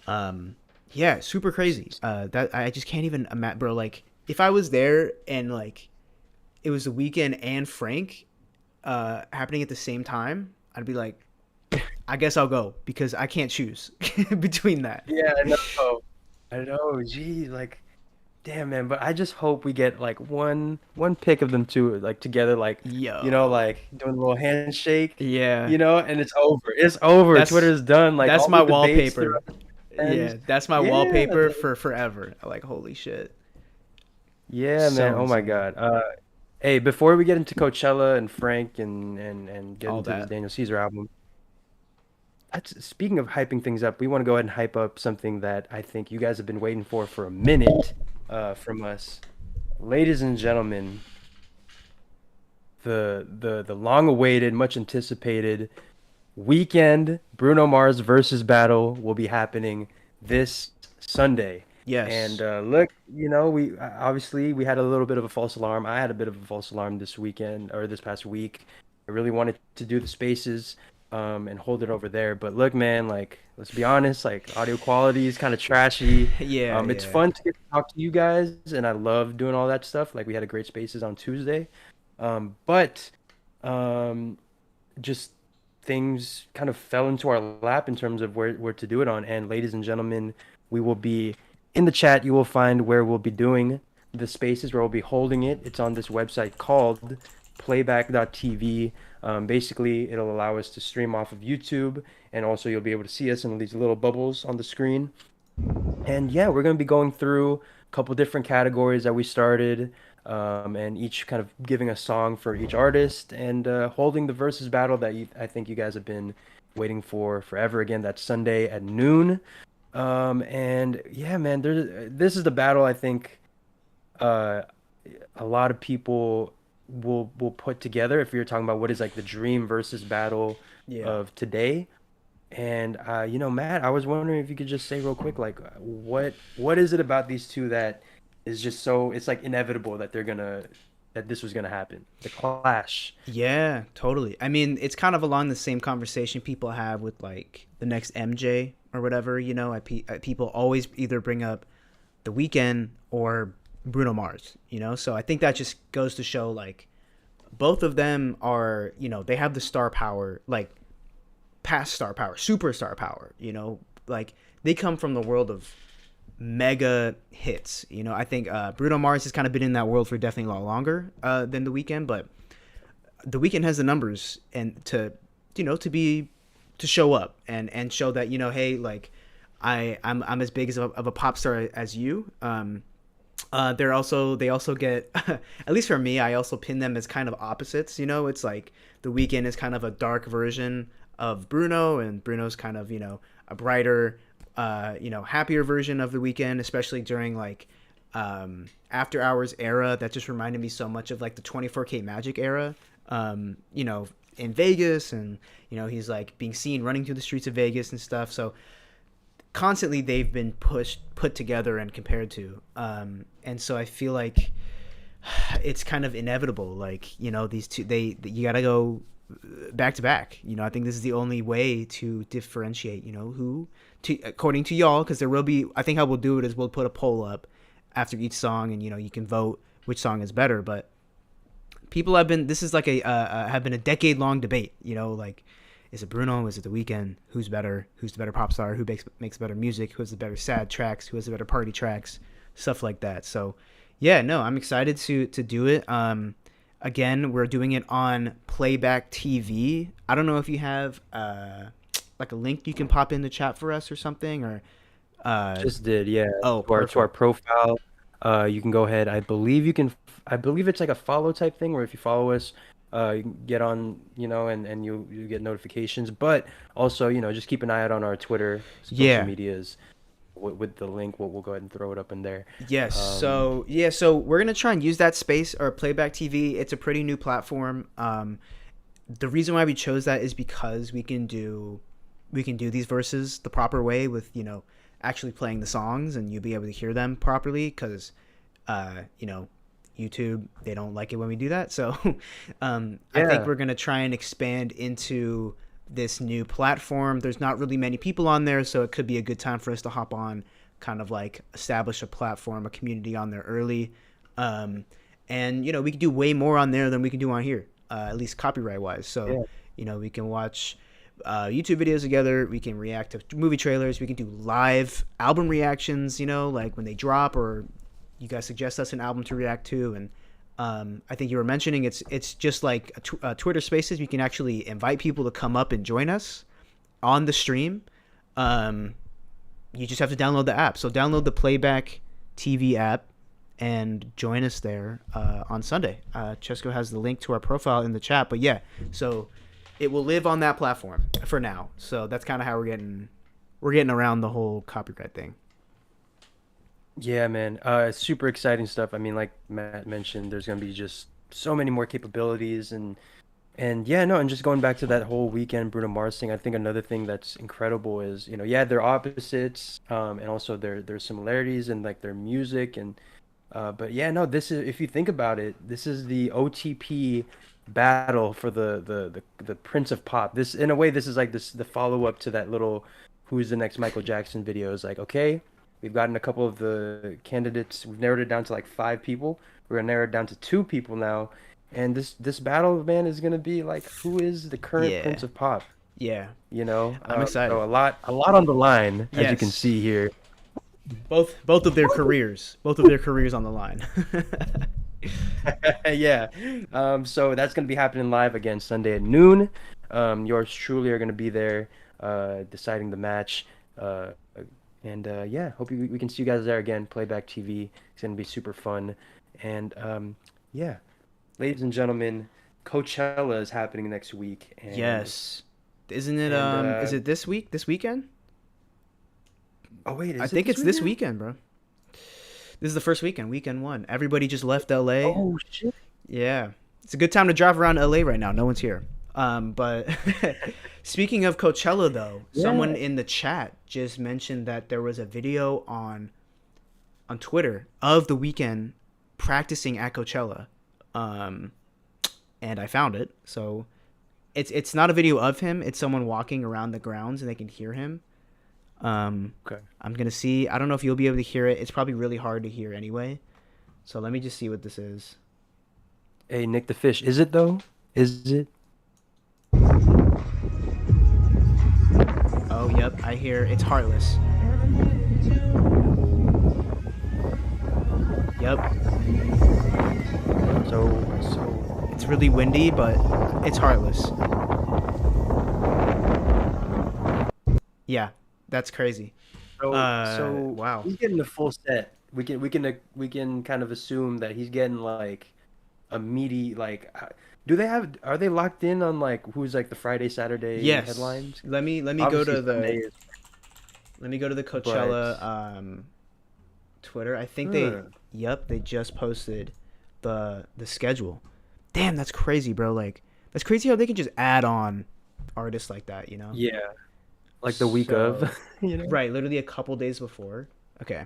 um, yeah, super crazy. That I just can't even imagine, bro. Like, if I was there and like it was the Weekend and Frank, happening at the same time, I'd be like, I guess I'll go because I can't choose between that. Yeah, I know. I know. Gee, like, damn, man. But I just hope we get like one pick of them two like together, like, Yo, like doing a little handshake, yeah, and it's over. It's over. that's Twitter's done. Like that's all my the debates wallpaper. throughout the Yeah, weekend. that's my Yeah, wallpaper for forever. Like, holy shit, yeah, man. so Oh my insane. God. Hey, before we get into Coachella and Frank and get All into this that. Daniel Caesar album, speaking of hyping things up, we want to go ahead and hype up something that I think you guys have been waiting for a minute, from us. Ladies and gentlemen, the long-awaited, much anticipated weekend Bruno Mars versus battle will be happening this Sunday. And Yes. look, we obviously we had a little bit of a false alarm. I had a bit of a false alarm this weekend or this past week. I really wanted to do the spaces, and hold it over there. But look, man, like let's be honest, like audio quality is kind of trashy. Yeah, It's yeah. fun to get to talk to you guys, and I love doing all that stuff. Like we had a great spaces on Tuesday. But um, just things kind of fell into our lap in terms of where to do it on. And ladies and gentlemen, we will be in the chat. You will find where we'll be doing the spaces, where we'll be holding it. It's on this website called playback.tv. Basically, it'll allow us to stream off of YouTube, and also you'll be able to see us in these little bubbles on the screen. And yeah, we're going to be going through a couple different categories that we started, and each kind of giving a song for each artist and holding the versus battle that I think you guys have been waiting for forever. Again, that's Sunday at noon. And yeah, man, this is the battle I think uh, a lot of people will put together if you're talking about what is like the dream versus battle Yeah. of today. And Matt, I was wondering if you could just say real quick, like, what is it about these two that is just so it's like inevitable that this was gonna happen, the clash. Yeah, totally. I mean, it's kind of along the same conversation people have with like the next MJ or whatever. People always either bring up The Weeknd or Bruno Mars. So I think that just goes to show like both of them are, they have the star power, like past star power, superstar power. Like they come from the world of mega hits. I think Bruno Mars has kind of been in that world for definitely a lot longer than The Weeknd, but The Weeknd has the numbers and to show up and show that hey, like I'm as big of a pop star as you. They also get at least for me, I also pin them as kind of opposites. It's like The Weeknd is kind of a dark version of Bruno, and Bruno's kind of a brighter, happier version of The Weeknd, especially during like after hours era. That just reminded me so much of like the 24K Magic era. In Vegas, and he's like being seen running through the streets of Vegas and stuff. So constantly they've been put together and compared to, and so I feel like it's kind of inevitable, like these two, you gotta go back to back. I think this is the only way to differentiate who, to according to y'all, because there will be, I think how we'll do it is we'll put a poll up after each song, and you can vote which song is better. But People have been. This is like have been a decade long debate. You know, like, is it Bruno? Is it The Weeknd? Who's better? Who's the better pop star? Who makes better music? Who has the better sad tracks? Who has the better party tracks? Stuff like that. So, yeah, no, I'm excited to do it. Again, we're doing it on Playback TV. I don't know if you have like a link you can pop in the chat for us or something, or Just did, yeah. oh, To our perfect. profile. You can go ahead. I believe you can. I believe it's like a follow type thing, where if you follow us, you can get on, and you get notifications. But also, just keep an eye out on our Twitter, social Yeah. medias with the link. We'll go ahead and throw it up in there. Yes. Um, So yeah. So we're gonna try and use that space or Playback TV. It's a pretty new platform. The reason why we chose that is because we can do these verses the proper way with actually playing the songs, and you'll be able to hear them properly because uh you know YouTube, they don't like it when we do that. So I think yeah, we're gonna try and expand into this new platform. There's not really many people on there, so it could be a good time for us to hop on, kind of like establish a platform, a community on there early. um and we can do way more on there than we can do on here, at least copyright wise. So yeah. we can watch YouTube videos together. We can react to movie trailers. We can do live album reactions, like when they drop, or you guys suggest us an album to react to. And I think you were mentioning it's just like Twitter Spaces. We can actually invite people to come up and join us on the stream. Um, you just have to download the app. So download the Playback TV app and join us there on Sunday. Chesco has the link to our profile in the chat. But yeah, so it will live on that platform for now. So that's kind of how we're getting around the whole copyright thing. Yeah, man. Super exciting stuff. I mean, like Matt mentioned, there's gonna be just so many more capabilities and yeah, no, and just going back to that whole weekend Bruno Mars thing, I think another thing that's incredible is, yeah, they're opposites, and also there's similarities in like their music and but yeah, no, this is if you think about it, this is the OTP battle for the Prince of Pop. This in a way, this is like this the follow up to that little who's the next Michael Jackson video. It's like, okay, we've gotten a couple of the candidates. We've narrowed it down to like 5 people. We're gonna narrow it down to 2 people now. And this battle, man, is gonna be like who is the current Yeah, Prince of Pop, yeah, you know? I'm So excited. a lot on the line, as you can Yes, see here. both of their careers on the line. Yeah. So that's gonna be happening live again Sunday at noon. Yours truly are gonna be there, deciding the match. Uh, and yeah, hope we can see you guys there again. Playback TV. It's gonna be super fun. And yeah, ladies and gentlemen, Coachella is happening next week, and Yes, isn't it? and Is it this week? This weekend? oh wait, I is it think this it's this weekend? weekend, bro. This is the first weekend, weekend one. Everybody just left LA. Oh shit. Yeah, it's a good time to drive around LA right now. No one's here. But speaking of Coachella, though, Yeah. someone in the chat just mentioned that there was a video on Twitter of the weekend practicing at Coachella, um, and I found it. So it's not a video of him. It's someone walking around the grounds, and they can hear him. Um, Okay. I'm gonna see. I don't know if you'll be able to hear it. It's probably really hard to hear anyway. So let me just see what this is. Hey, Nick the Fish, is it though? Is it? Oh, yep, I hear it's Heartless. Yep, So it's really windy, but it's Heartless. Yeah, that's crazy. so Wow. he's getting the full set. We can kind of assume that he's getting like a meaty like. Do they have? Are they locked in on like who's like the Friday Saturday Yes. headlines? Let me go Obviously to Sunday the is, let me go to the but Coachella Twitter. I think huh. they just posted the schedule. Damn, that's crazy, bro. Like that's crazy how they can just add on artists like that, you know? Yeah, like the week of, So, you know. right, literally a couple days before. Okay.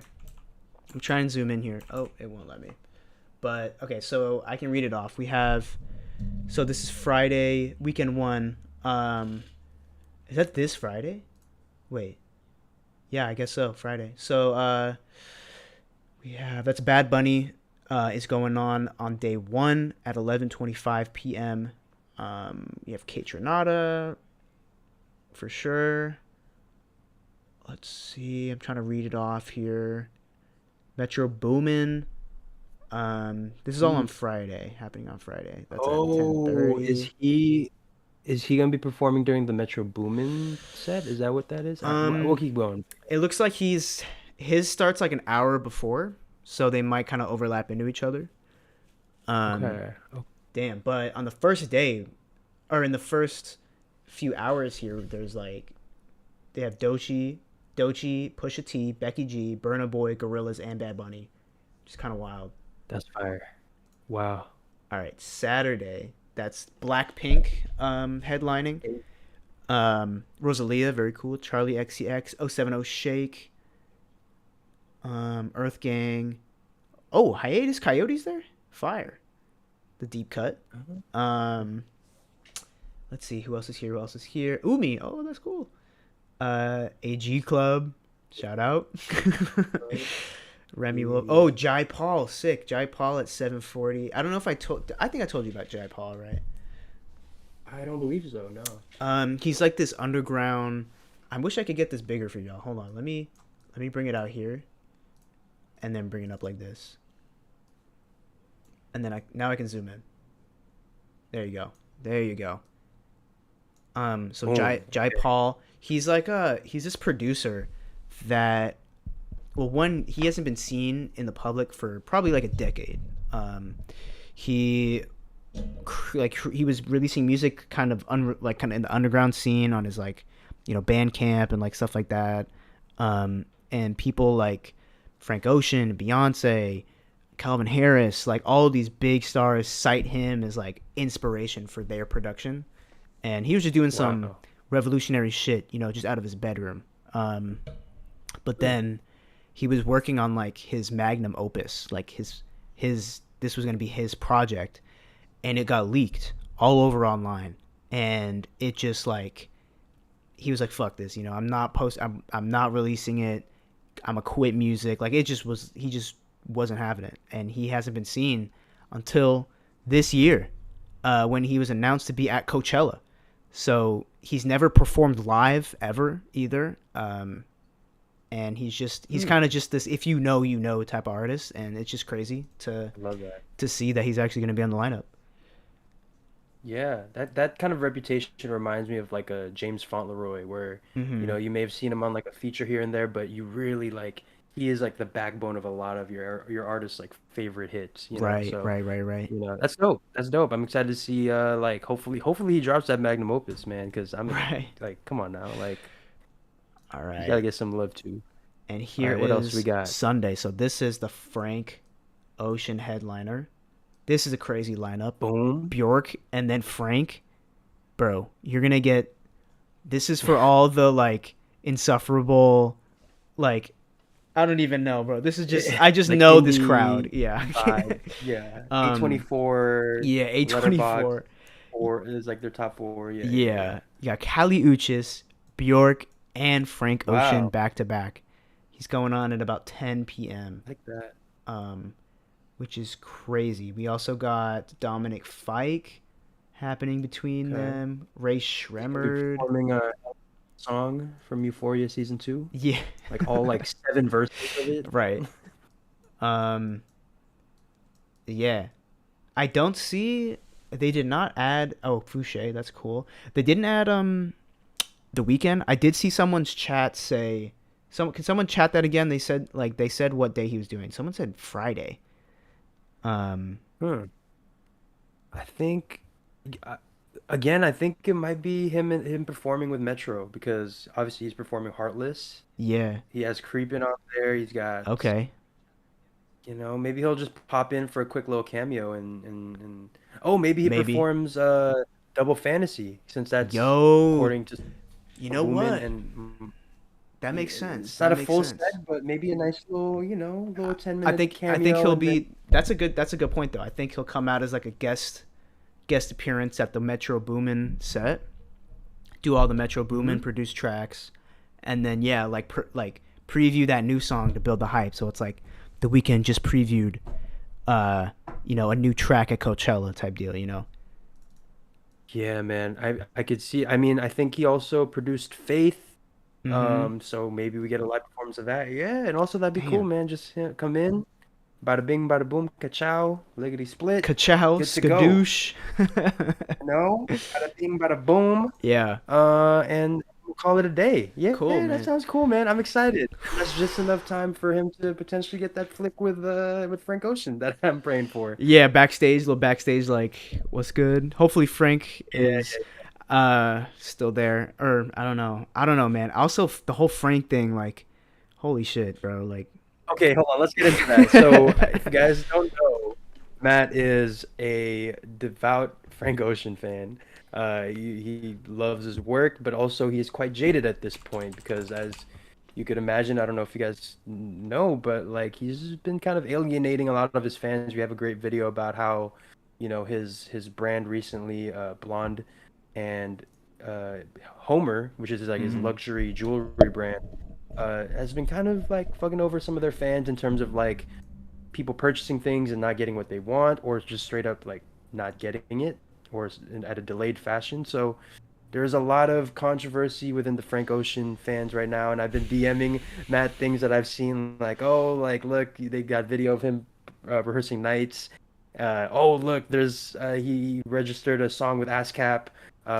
I'm trying to zoom in here. Oh, it won't let me. But okay, so I can read it off. We have so this is Friday, weekend one. Is that this Friday? Wait. Yeah, I guess so. Friday. So we have that's Bad Bunny. is going on day one at 11:25 p.m. You have Kate Renata for sure. Let's see. I'm trying to read it off here. Metro Boomin. This is all on Friday, happening on Friday. That's at 10:30. Is he gonna be performing during the Metro Boomin set? Is that what that is? We'll keep going. It looks like his starts like an hour before, so they might kind of overlap into each other. Okay. Damn, but on the first day, or in the first few hours here, there's like, they have Doechii, Pusha T, Becky G, Burna Boy, Gorillaz, and Bad Bunny. Just kind of wild. That's fire. Wow. All right, Saturday, that's Blackpink headlining. Rosalia, very cool. Charlie XCX, 070 Shake, Earth Gang. Oh, Hiatus Coyotes there? Fire. The deep cut. Let's see, who else is here? Umi. Oh, that's cool. AG Club. Shout out. Remy Will. Oh, Jai Paul. Sick. Jai Paul at 7:40. I don't know if I think I told you about Jai Paul, right? I don't believe so, no. He's like this underground. I wish I could get this bigger for y'all. Hold on. Let me bring it out here. And then bring it up like this. And then now I can zoom in. There you go. So Jai Paul, he's this producer that, well, one, he hasn't been seen in the public for probably like a decade. He was releasing music kind of in the underground scene on his Bandcamp and like stuff like that. And people like Frank Ocean, Beyonce, Calvin Harris, like all of these big stars cite him as like inspiration for their production. And he was just doing some revolutionary shit, just out of his bedroom. But then he was working on like his magnum opus, like this was going to be his project, and it got leaked all over online. And it just like, he was like, fuck this, I'm not releasing it. I'm a quit music. Like he just wasn't having it. And he hasn't been seen until this year, when he was announced to be at Coachella. So he's never performed live ever either. And he's kind of just this, if you know type of artist. And it's just crazy to love that, to see that he's actually going to be on the lineup. Yeah, that kind of reputation reminds me of like a James Fauntleroy, where you may have seen him on like a feature here and there, but you really like, he is like the backbone of a lot of your artists' like favorite hits. Right. That's dope. That's dope. I'm excited to see like hopefully he drops that magnum opus, man, because I'm like, come on now, like, all right, you gotta get some love too. And here what else we got? Sunday. So this is the Frank Ocean headliner. This is a crazy lineup. Boom. Bjork and then Frank. Bro, you're going to get... This is for all the, like, insufferable... Like, I don't even know, bro. This is just... I just like know this crowd. Yeah. Yeah. A24. Yeah, A24. Or is like their top 4. Yeah. You got Kali Uchis, Bjork, and Frank Ocean back to back. He's going on at about 10 p.m. I like that. Which is crazy. We also got Dominic Fike happening between them. Ray Shremmerd performing a song from Euphoria season 2. Yeah, like all like 7 verses of it. Right. Yeah. I don't see. They did not add. Oh, Fouché. That's cool. They didn't add The Weeknd. I did see someone's chat say. Can someone chat that again? They said what day he was doing. Someone said Friday. I think again, I think it might be him performing with Metro, because obviously he's performing Heartless. Yeah. He has Creepin' on there. He's got maybe he'll just pop in for a quick little cameo and maybe he performs Double Fantasy, since that's according to what? And that makes sense. It's not a full set, but maybe a nice little 10-minute cameo. I think he'll be. That's a good point though. I think he'll come out as like a guest appearance at the Metro Boomin set, do all the Metro Boomin produced tracks, and then preview that new song to build the hype. So it's like The Weeknd just previewed a new track at Coachella type deal. Yeah, man. I could see. I mean, I think he also produced Faith. Mm-hmm. So maybe we get a live performance of that. Yeah, and also that'd be cool, Damn. man. Just come in, bada bing, bada boom, ka-chow, lickety split, Ka-chow, good to go. skadoosh. Bada bing, bada boom. Yeah. And we'll call it a day. Yeah, Cool, that man. sounds cool, man. I'm excited. That's just enough time for him to potentially get that flick with Frank Ocean that I'm praying for. Yeah, backstage, little backstage, like, what's good? Hopefully Frank Yeah. is still there. Or I don't know, man. Also the whole Frank thing, like, holy shit, bro. Like Okay, hold on. Let's get into that. So, if you guys don't know, Matt is a devout Frank Ocean fan. He loves his work, but also he is quite jaded at this point because, as you could imagine, I don't know if you guys know, but like he's been kind of alienating a lot of his fans. We have a great video about how, his brand recently, Blonde, and uh, Homer, which is like his mhm. luxury jewelry brand, has been kind of like fucking over some of their fans in terms of like people purchasing things and not getting what they want, or just straight up like not getting it, or at a delayed fashion. So there's a lot of controversy within the Frank Ocean fans right now, and I've been DMing Matt things that I've seen, like, oh, like, look, they got video of him rehearsing nights. Oh, look, he registered a song with ASCAP,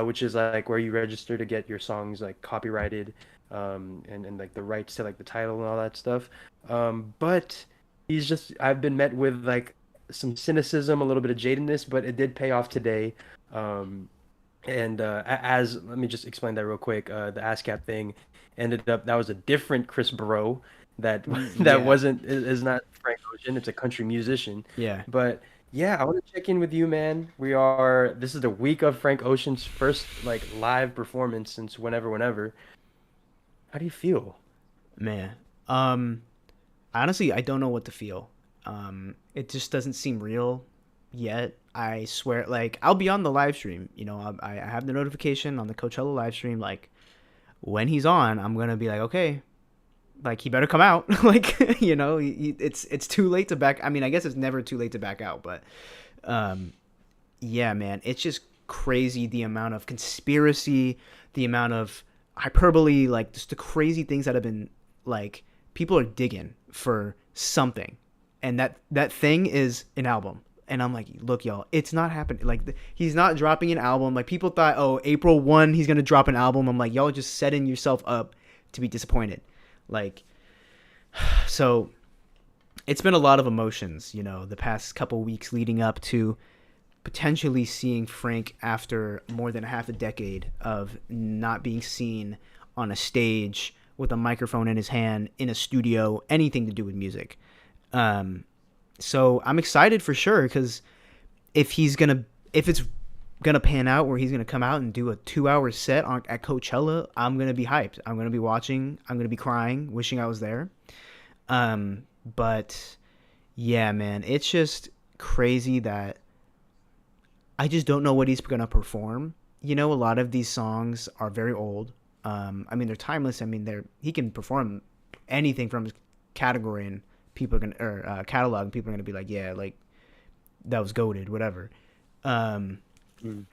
which is like where you register to get your songs like copyrighted, and like the rights to like the title and all that stuff. But I've been met with like some cynicism, a little bit of jadedness, but it did pay off today. Um, and let me just explain that real quick. The ASCAP thing ended up that was a different Chris Burrow that that Yeah. wasn't is not Frank Ocean. It's a country musician. Yeah. But yeah, I want to check in with you, man. This is the week of Frank Ocean's first like live performance since whenever. How do you feel? Man. Um Honestly, I don't know what to feel. It just doesn't seem real yet. I swear, like, I'll be on the live stream. I have the notification on the Coachella live stream. Like, when he's on, I'm gonna be like, okay, like he better come out. Like, it's too late to back. I mean, I guess it's never too late to back out, but um, yeah, man, it's just crazy the amount of conspiracy, the amount of hyperbole, like just the crazy things that have been like people are digging for something, and that thing is an album. And I'm like, look, y'all, it's not happening. Like, he's not dropping an album. Like, people thought, oh, April 1, he's gonna drop an album. I'm like, y'all just setting yourself up to be disappointed. Like, so it's been a lot of emotions, the past couple weeks leading up to potentially seeing Frank after more than half a decade of not being seen on a stage with a microphone in his hand in a studio, anything to do with music. Um, so I'm excited for sure because if it's gonna pan out where he's gonna come out and do a 2 hour set at Coachella, I'm gonna be hyped. I'm gonna be watching. I'm gonna be crying, wishing I was there. But yeah, man, it's just crazy that I just don't know what he's gonna perform. A lot of these songs are very old. I mean, they're timeless. I mean, he can perform anything from his category, and people are gonna or catalog, and people are gonna be like, yeah, like that was goated, whatever. Um, Mm.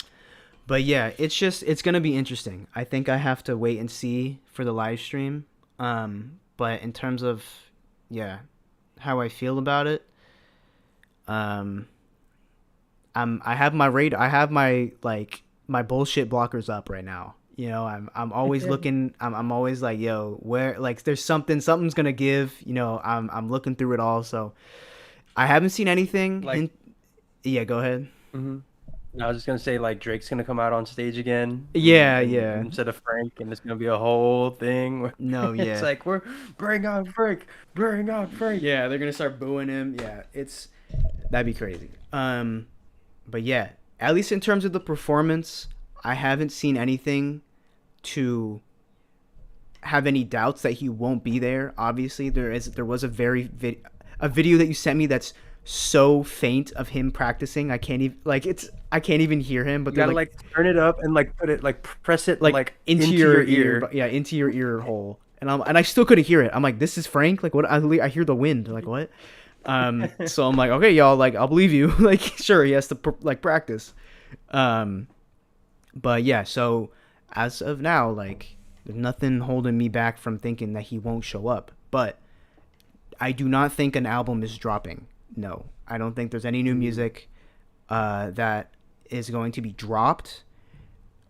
but yeah, it's gonna be interesting. I think I have to wait and see for the live stream. But in terms of yeah, how I feel about it, um, I have my like my bullshit blockers up right now. I'm always looking. I'm always like, yo, where like there's something's gonna give. I'm looking through it all. So I haven't seen anything. Like, Yeah, go ahead. hmm I was just gonna say like Drake's gonna come out on stage again, Yeah, yeah. instead of Frank, and it's gonna be a whole thing. Where No, it's yeah. like we're bring out Frank. Yeah, they're gonna start booing him. Yeah, that'd be crazy. But yeah, at least in terms of the performance, I haven't seen anything to have any doubts that he won't be there. Obviously, there was a video that you sent me that's so faint of him practicing. I can't even hear him. But You they're gotta like turn it up and like press it like like into into your your ear, ear. yeah, into your ear hole. And I still couldn't hear it. I'm like, this is Frank. Like, what? I hear the wind. Like, what? So I'm like, okay, y'all, like I'll believe you. Like, sure, he has to like practice. Um, but yeah, so as of now, like there's nothing holding me back from thinking that he won't show up. But I do not think an album is dropping. No, I don't think there's any new Mm, music that is going to be dropped.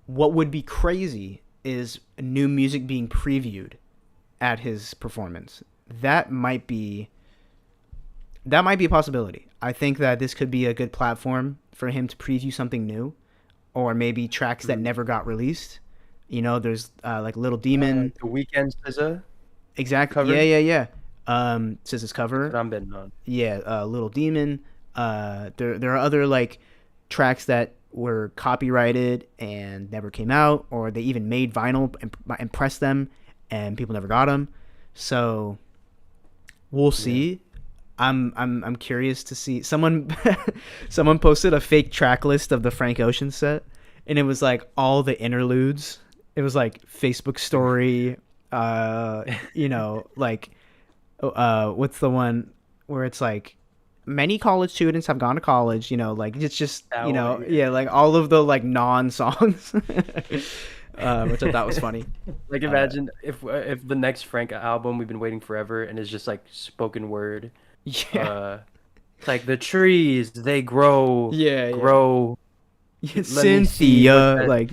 What would be crazy is new music being previewed at his performance. That might be that might be a possibility. I think that this could be a good platform for him to preview something new, or maybe tracks that mm. never got released. You know, there's like Little Demon. The Weeknd SZA Exactly. Yeah, cover. yeah, yeah. Says his That's what cover. I'm betting on. Yeah, Little Demon. There are other like tracks that were copyrighted and never came out, or they even made vinyl and pressed them, and people never got them. So we'll Yeah. see. I'm curious to see someone someone posted a fake track list of the Frank Ocean set, and it was like all the interludes. It was like Facebook story, uh, like what's the one where it's like many college students have gone to college, like it's just That one, yeah, yeah. like all of the like non songs, which I thought was funny. Like Uh, imagine if the next Frank album we've been waiting forever and it's just like spoken word. yeah, Uh, it's like the trees they grow, yeah, yeah. grow. Let me see what Cynthia, that. like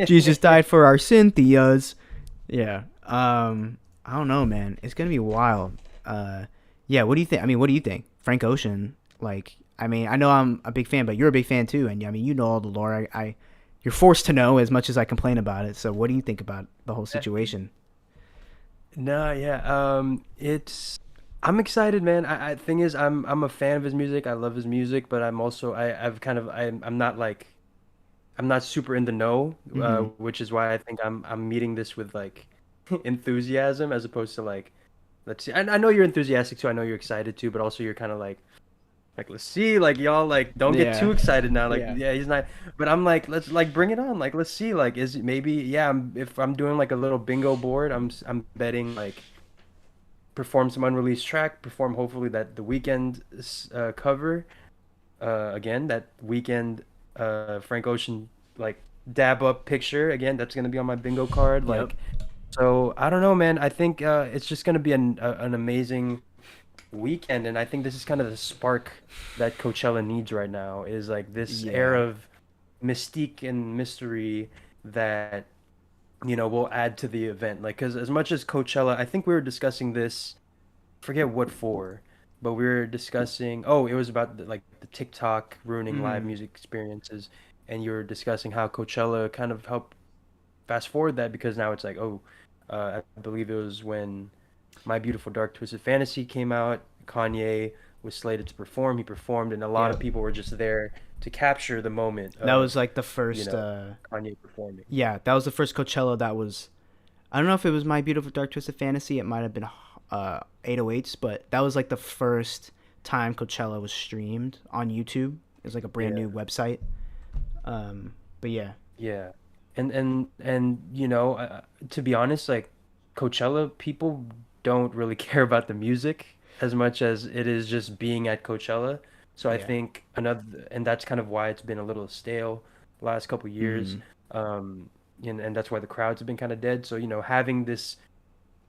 Jesus died for our Cynthias. Yeah. I don't know, man. It's gonna be wild. Yeah. What do you think? I mean, what do you think? Frank Ocean. Like, I mean, I know I'm a big fan, but you're a big fan too, and I mean, you know all the lore. You're forced to know as much as I complain about it. So, what do you think about the whole situation? No, yeah. It's I'm excited, man. I thing is, I'm a fan of his music. I love his music, but I'm also I've kind of I'm not like I'm not super in the know, Hmm. which is why I think I'm meeting this with like enthusiasm as opposed to like let's see. I know you're enthusiastic too. I know you're excited too, but also you're kind of like let's see, like y'all like don't get Yeah. too excited now. Like Yeah. yeah, he's not. But I'm like let's like bring it on. Like let's see. Like is maybe yeah. If I'm doing like a little bingo board, I'm betting like perform some unreleased track, perform hopefully that the weekend cover again that weekend Frank Ocean like dab up picture again. That's gonna be on my bingo card. Yep. Like so, I don't know, man. I think it's just gonna be an amazing weekend, and I think this is kind of the spark that Coachella needs right now. Is like this air Yeah. of mystique and mystery that will add to the event. Like, because as much as Coachella, I think we were discussing this forget what for, but we were discussing. Oh, it was about like the TikTok ruining live Hmm. music experiences, and you were discussing how Coachella kind of helped fast forward that because now it's like, oh, I believe it was when My Beautiful Dark Twisted Fantasy came out. Kanye was slated to perform. He performed, and a lot of Yep. people were just there to capture the moment That of was like the you first. know Kanye performing. Yeah, that was the first Coachella that was. I don't know if it was My Beautiful Dark Twisted Fantasy. It might have been 808s, but that was like the first time Coachella was streamed on YouTube. It was like a brand Yeah. new website. But yeah, Yeah, and to be honest, like Coachella, people don't really care about the music as much as it is just being at Coachella. So I yeah. think and that's kind of why it's been a little stale last couple years. Hmm. Um, and that's why the crowds have been kind of dead. So, having this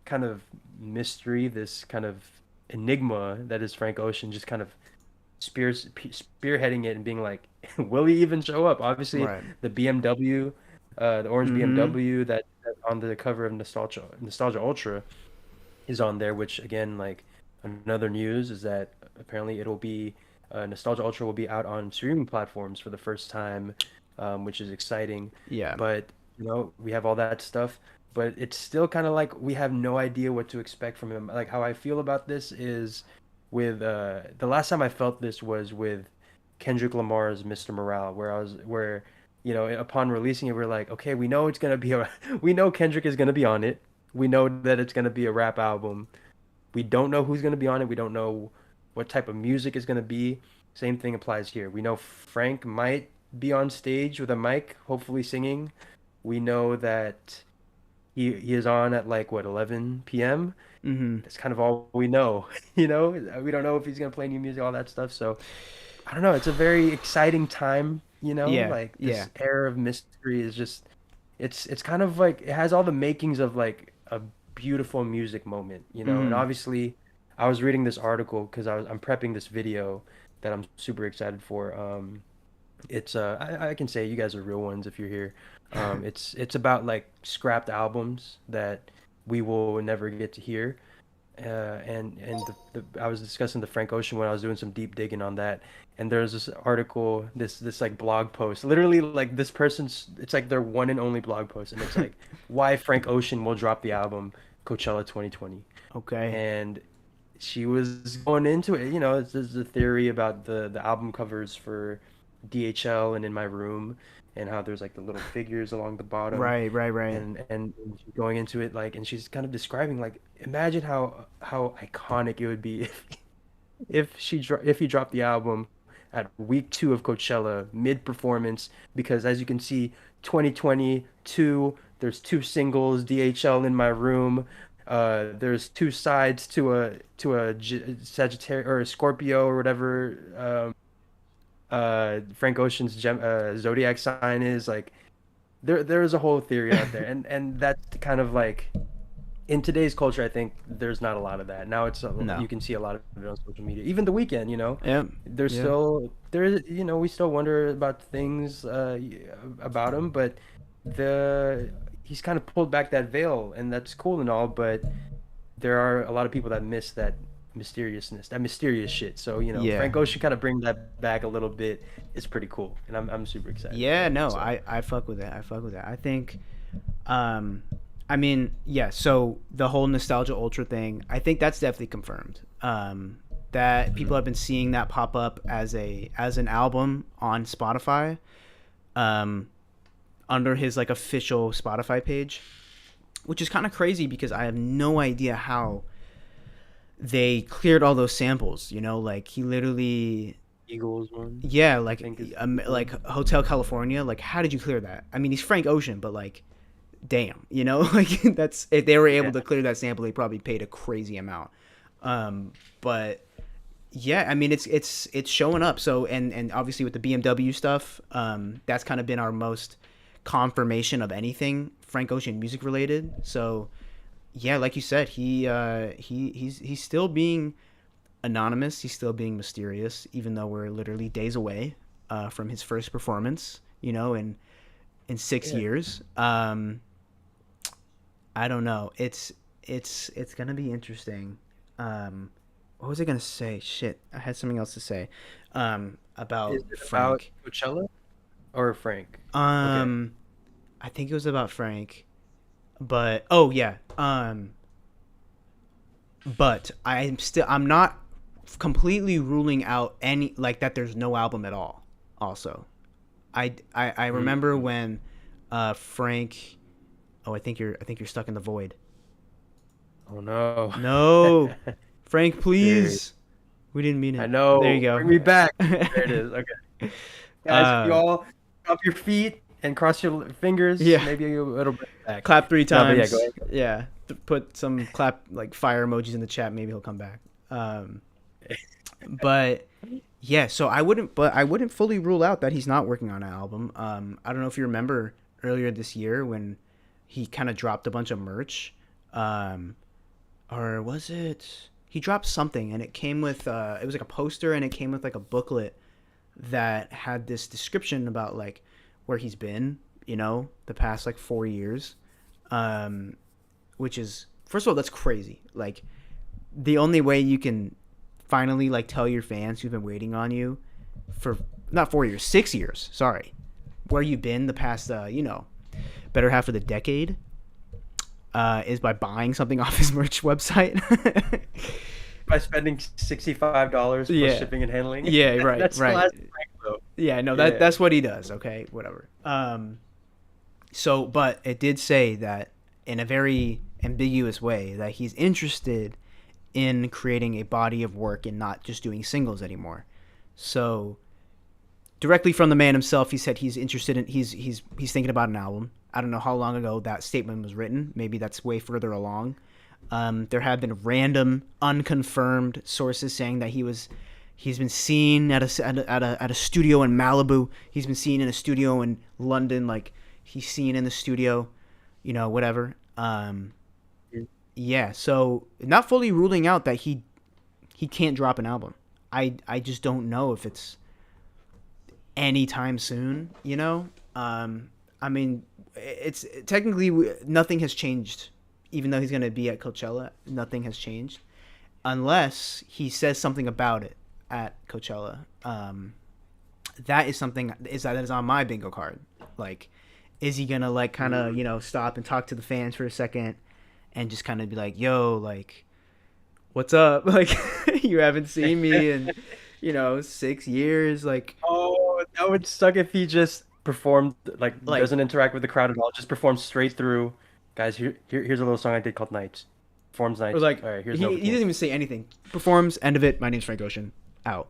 kind of mystery, this kind of enigma that is Frank Ocean, just kind of spearheading it and being like, will he even show up? Obviously, Right. the BMW, the orange Hmm. BMW that on the cover of Nostalgia Ultra is on there. Which again, like another news is that apparently it'll be Nostalgia Ultra will be out on streaming platforms for the first time, which is exciting. Yeah. But we have all that stuff. But it's still kind of like we have no idea what to expect from him. Like how I feel about this is with the last time I felt this was with Kendrick Lamar's Mr. Morale, where upon releasing it, we're like, okay, we know it's gonna be we know Kendrick is gonna be on it. We know that it's gonna be a rap album. We don't know who's gonna be on it. We don't know what type of music is gonna be. Same thing applies here. We know Frank might be on stage with a mic, hopefully singing. We know that he is on at like what 11 p.m. Mm-hmm. That's kind of all we know. You know, we don't know if he's gonna play new music, all that stuff. So I don't know. It's a very exciting time. You know, Yeah, like yeah. this air of mystery is just it's kind of like it has all the makings of like a beautiful music moment. You know, and Mm-hmm. obviously, I was reading this article because I'm prepping this video that I'm super excited for. It's I can say you guys are real ones if you're here. It's about like scrapped albums that we will never get to hear. I was discussing the Frank Ocean when I was doing some deep digging on that, and there's this article, this like blog post, literally like this person's, it's like their one and only blog post, and it's like why Frank Ocean will drop the album Coachella 2020, Okay. and she was going into it. You know, there's a theory about the album covers for DHL and In My Room, and how there's like the little figures along the bottom, Right, right, right. and she's going into it like, and she's kind of describing like, imagine how iconic it would be if he dropped the album at week 2 of Coachella mid performance, because as you can see, 2022, there's two singles, DHL In My Room. There's two sides to a Sagittarius or a Scorpio or whatever. Frank Ocean's zodiac sign is like, there is a whole theory out there, and that's kind of like in today's culture. I think there's not a lot of that now. No. You can see a lot of it on social media. Even The Weeknd, you know, Yeah. there's Yeah. still there is, you know, we still wonder about things about him, but the he's kind of pulled back that veil, and that's cool and all, but there are a lot of people that miss that mysteriousness, that mysterious shit. So, you know, Yeah. Frank Ocean kind of bring that back a little bit. It's pretty cool, and I'm super excited for Yeah, it. no, So, I fuck with that. I fuck with that. I think um I mean, yeah, so the whole Nostalgia Ultra thing, I think that's definitely confirmed. That people have been seeing that pop up as an album on Spotify, um, under his like official Spotify page, which is kind of crazy because I have no idea how they cleared all those samples. You know, like he literally, Eagles one, yeah, I think is like Hotel California. Like, how did you clear that? I mean, he's Frank Ocean, but like, damn, you know, like that's if they were able yeah. to clear that sample, they probably paid a crazy amount. But yeah, I mean, it's showing up. So and obviously with the BMW stuff, that's kind of been our most confirmation of anything Frank Ocean music related. So yeah, like you said, he's still being anonymous. He's still being mysterious, even though we're literally days away from his first performance. You know, in 6 years. I don't know. It's gonna be interesting. What was I gonna say? Shit, I had something else to say. About Is it about Frank. Coachella or Frank? Okay. Um, I think it was about Frank, but oh yeah. But I'm not completely ruling out any like that. There's no album at all. Also, I remember Mm. when Frank. Oh, I think you're stuck in the void. Oh no. No, Frank, There, please. We didn't mean I it. There you know. go. Bring me back. There it is. Okay. Guys, if you uh, all drop your feet and cross your fingers, yeah. maybe it'll bring it back. Clap 3 No, but yeah, times. go ahead. Yeah. Put some clap like fire emojis in the chat. Maybe he'll come back. Um, but yeah. So I wouldn't fully rule out that he's not working on an album. I don't know if you remember earlier this year when he kind of dropped a bunch of merch. Um, or was it he dropped something and it came with it was like a poster and it came with like a booklet that had this description about like where he's been, you know, the past like 4 years. um which is, first of all, that's crazy. Like, the only way you can finally like tell your fans who've been waiting on you for not 4 years, 6 years, sorry, where you've been the past better half of the decade, is by buying something off his merch website. By spending $65 plus Yeah. shipping and handling. Yeah, right, That's right. classic Frank, though. Yeah, no, Yeah. that's what he does. Okay, whatever. So, but it did say that in a very ambiguous way that he's interested in creating a body of work and not just doing singles anymore. So, directly from the man himself, he said he's interested in he's thinking about an album. I don't know how long ago that statement was written. Maybe that's way further along. There have been random, unconfirmed sources saying that he's been seen at a studio in Malibu. He's been seen in a studio in London. Like he's seen in the studio, whatever. Yeah. So not fully ruling out that he can't drop an album. I just don't know if it's anytime soon. I mean, it's technically nothing has changed. Even though he's going to be at Coachella, nothing has changed unless he says something about it at Coachella. That is something that is on my bingo card. Like, is he going to like kind of, stop and talk to the fans for a second and just kind of be like, yo, like, what's up? Like, you haven't seen me in, 6 years. Like, Oh, that would suck if he just performed like doesn't interact with the crowd at all. Just performs straight through. Guys, here's a little song I did called Nights. Performs Nights. or like, All right, here's he Nova doesn't King. even say anything. Performs, end of it. My name's Frank Ocean. Out.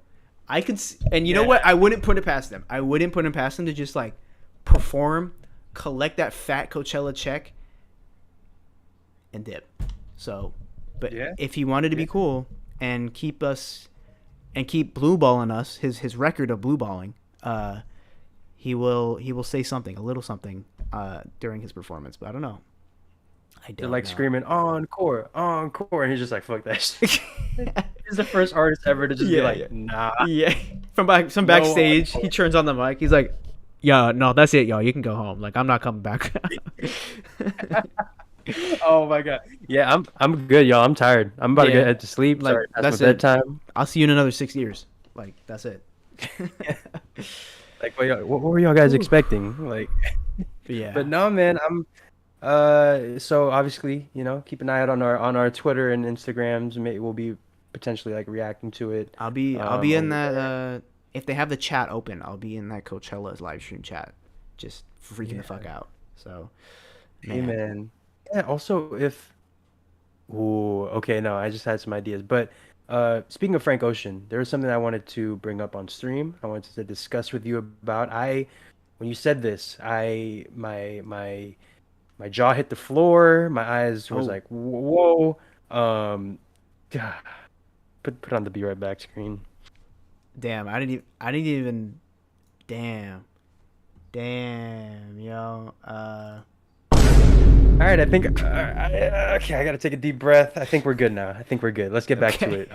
I could, and you know Yeah. what? I wouldn't put it past them. I wouldn't put it past them to just like perform, collect that fat Coachella check, and dip. So, but Yeah. if he wanted to be cool and keep blue balling us, his record of blue balling, he will say something, a little something, during his performance. But I don't know. I They're don't like know. screaming encore, encore, and he's just like, fuck that shit. He's the first artist ever to just be Yeah, like, yeah. nah. Yeah, from backstage, he turns on the mic. He's like, "Yeah, no, that's it, y'all. You can go home. Like, I'm not coming back." Oh my god. Yeah, I'm good, y'all. I'm tired. I'm about to Yeah. get to sleep. Like, Sorry, that's my it. bedtime. I'll see you in another 6 years. Like, that's it. Like, what were y'all guys expecting? Like, Yeah. but no, man. I'm. So obviously, keep an eye out on our Twitter and Instagrams. Maybe we'll be potentially like reacting to it. I'll be in over that. there. If they have the chat open, I'll be in that Coachella's live stream chat, just freaking the fuck out. So, Hey, man. Yeah. Also, ooh, okay. No, I just had some ideas. But speaking of Frank Ocean, there was something I wanted to bring up on stream. I wanted to discuss with you about. When you said this, my jaw hit the floor. My eyes was Oh. like, whoa. God. Put on the Be Right Back screen. Damn, I didn't even. Damn, yo. All right, I think. Okay, I gotta take a deep breath. I think we're good now. I think we're good. Let's get back to it.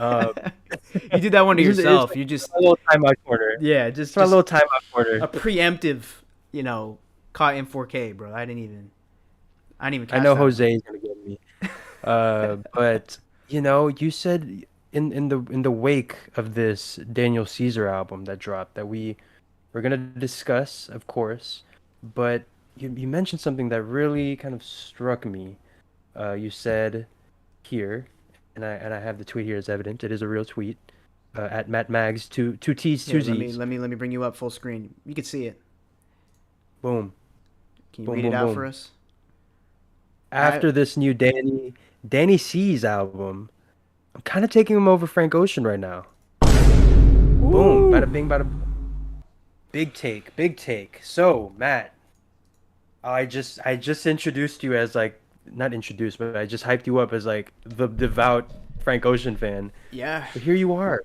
You did that one to here's- yourself. here's You just, my little timeout corner. yeah, just It's my little timeout corner. a preemptive, caught in 4K, bro. I didn't even I catch know that. Jose is gonna get me. But you said in the wake of this Daniel Caesar album that dropped that we're gonna discuss, of course, but you mentioned something that really kind of struck me. You said here, and I have the tweet here as evident. It is a real tweet. At Matt Mags, two T's, Here, two Z's. let me bring you up full screen. You can see it. Boom. Can you Boom, read boom, it out boom. for us? After this new Danny C's album, I'm kind of taking him over Frank Ocean right now. Boom, bada bing, bada. Big take. So Matt, I just introduced you as like not introduced, but I just hyped you up as like the devout Frank Ocean fan. Yeah. But here you are,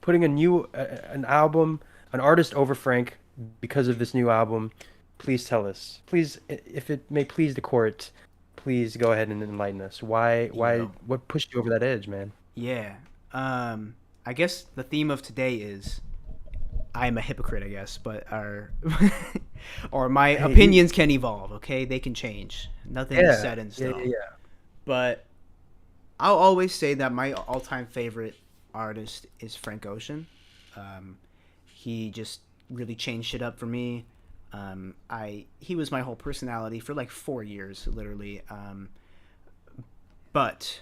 putting an album, an artist over Frank because of this new album. Please tell us. Please, if it may please the court, please go ahead and enlighten us. Why, what pushed you over that edge, man? Yeah. I guess the theme of today is I'm a hypocrite, I guess, but or my opinions can evolve, okay? They can change. Nothing is set in stone. Yeah. But I'll always say that my all-time favorite artist is Frank Ocean. He just really changed shit up for me. He was my whole personality for like 4 years, literally. But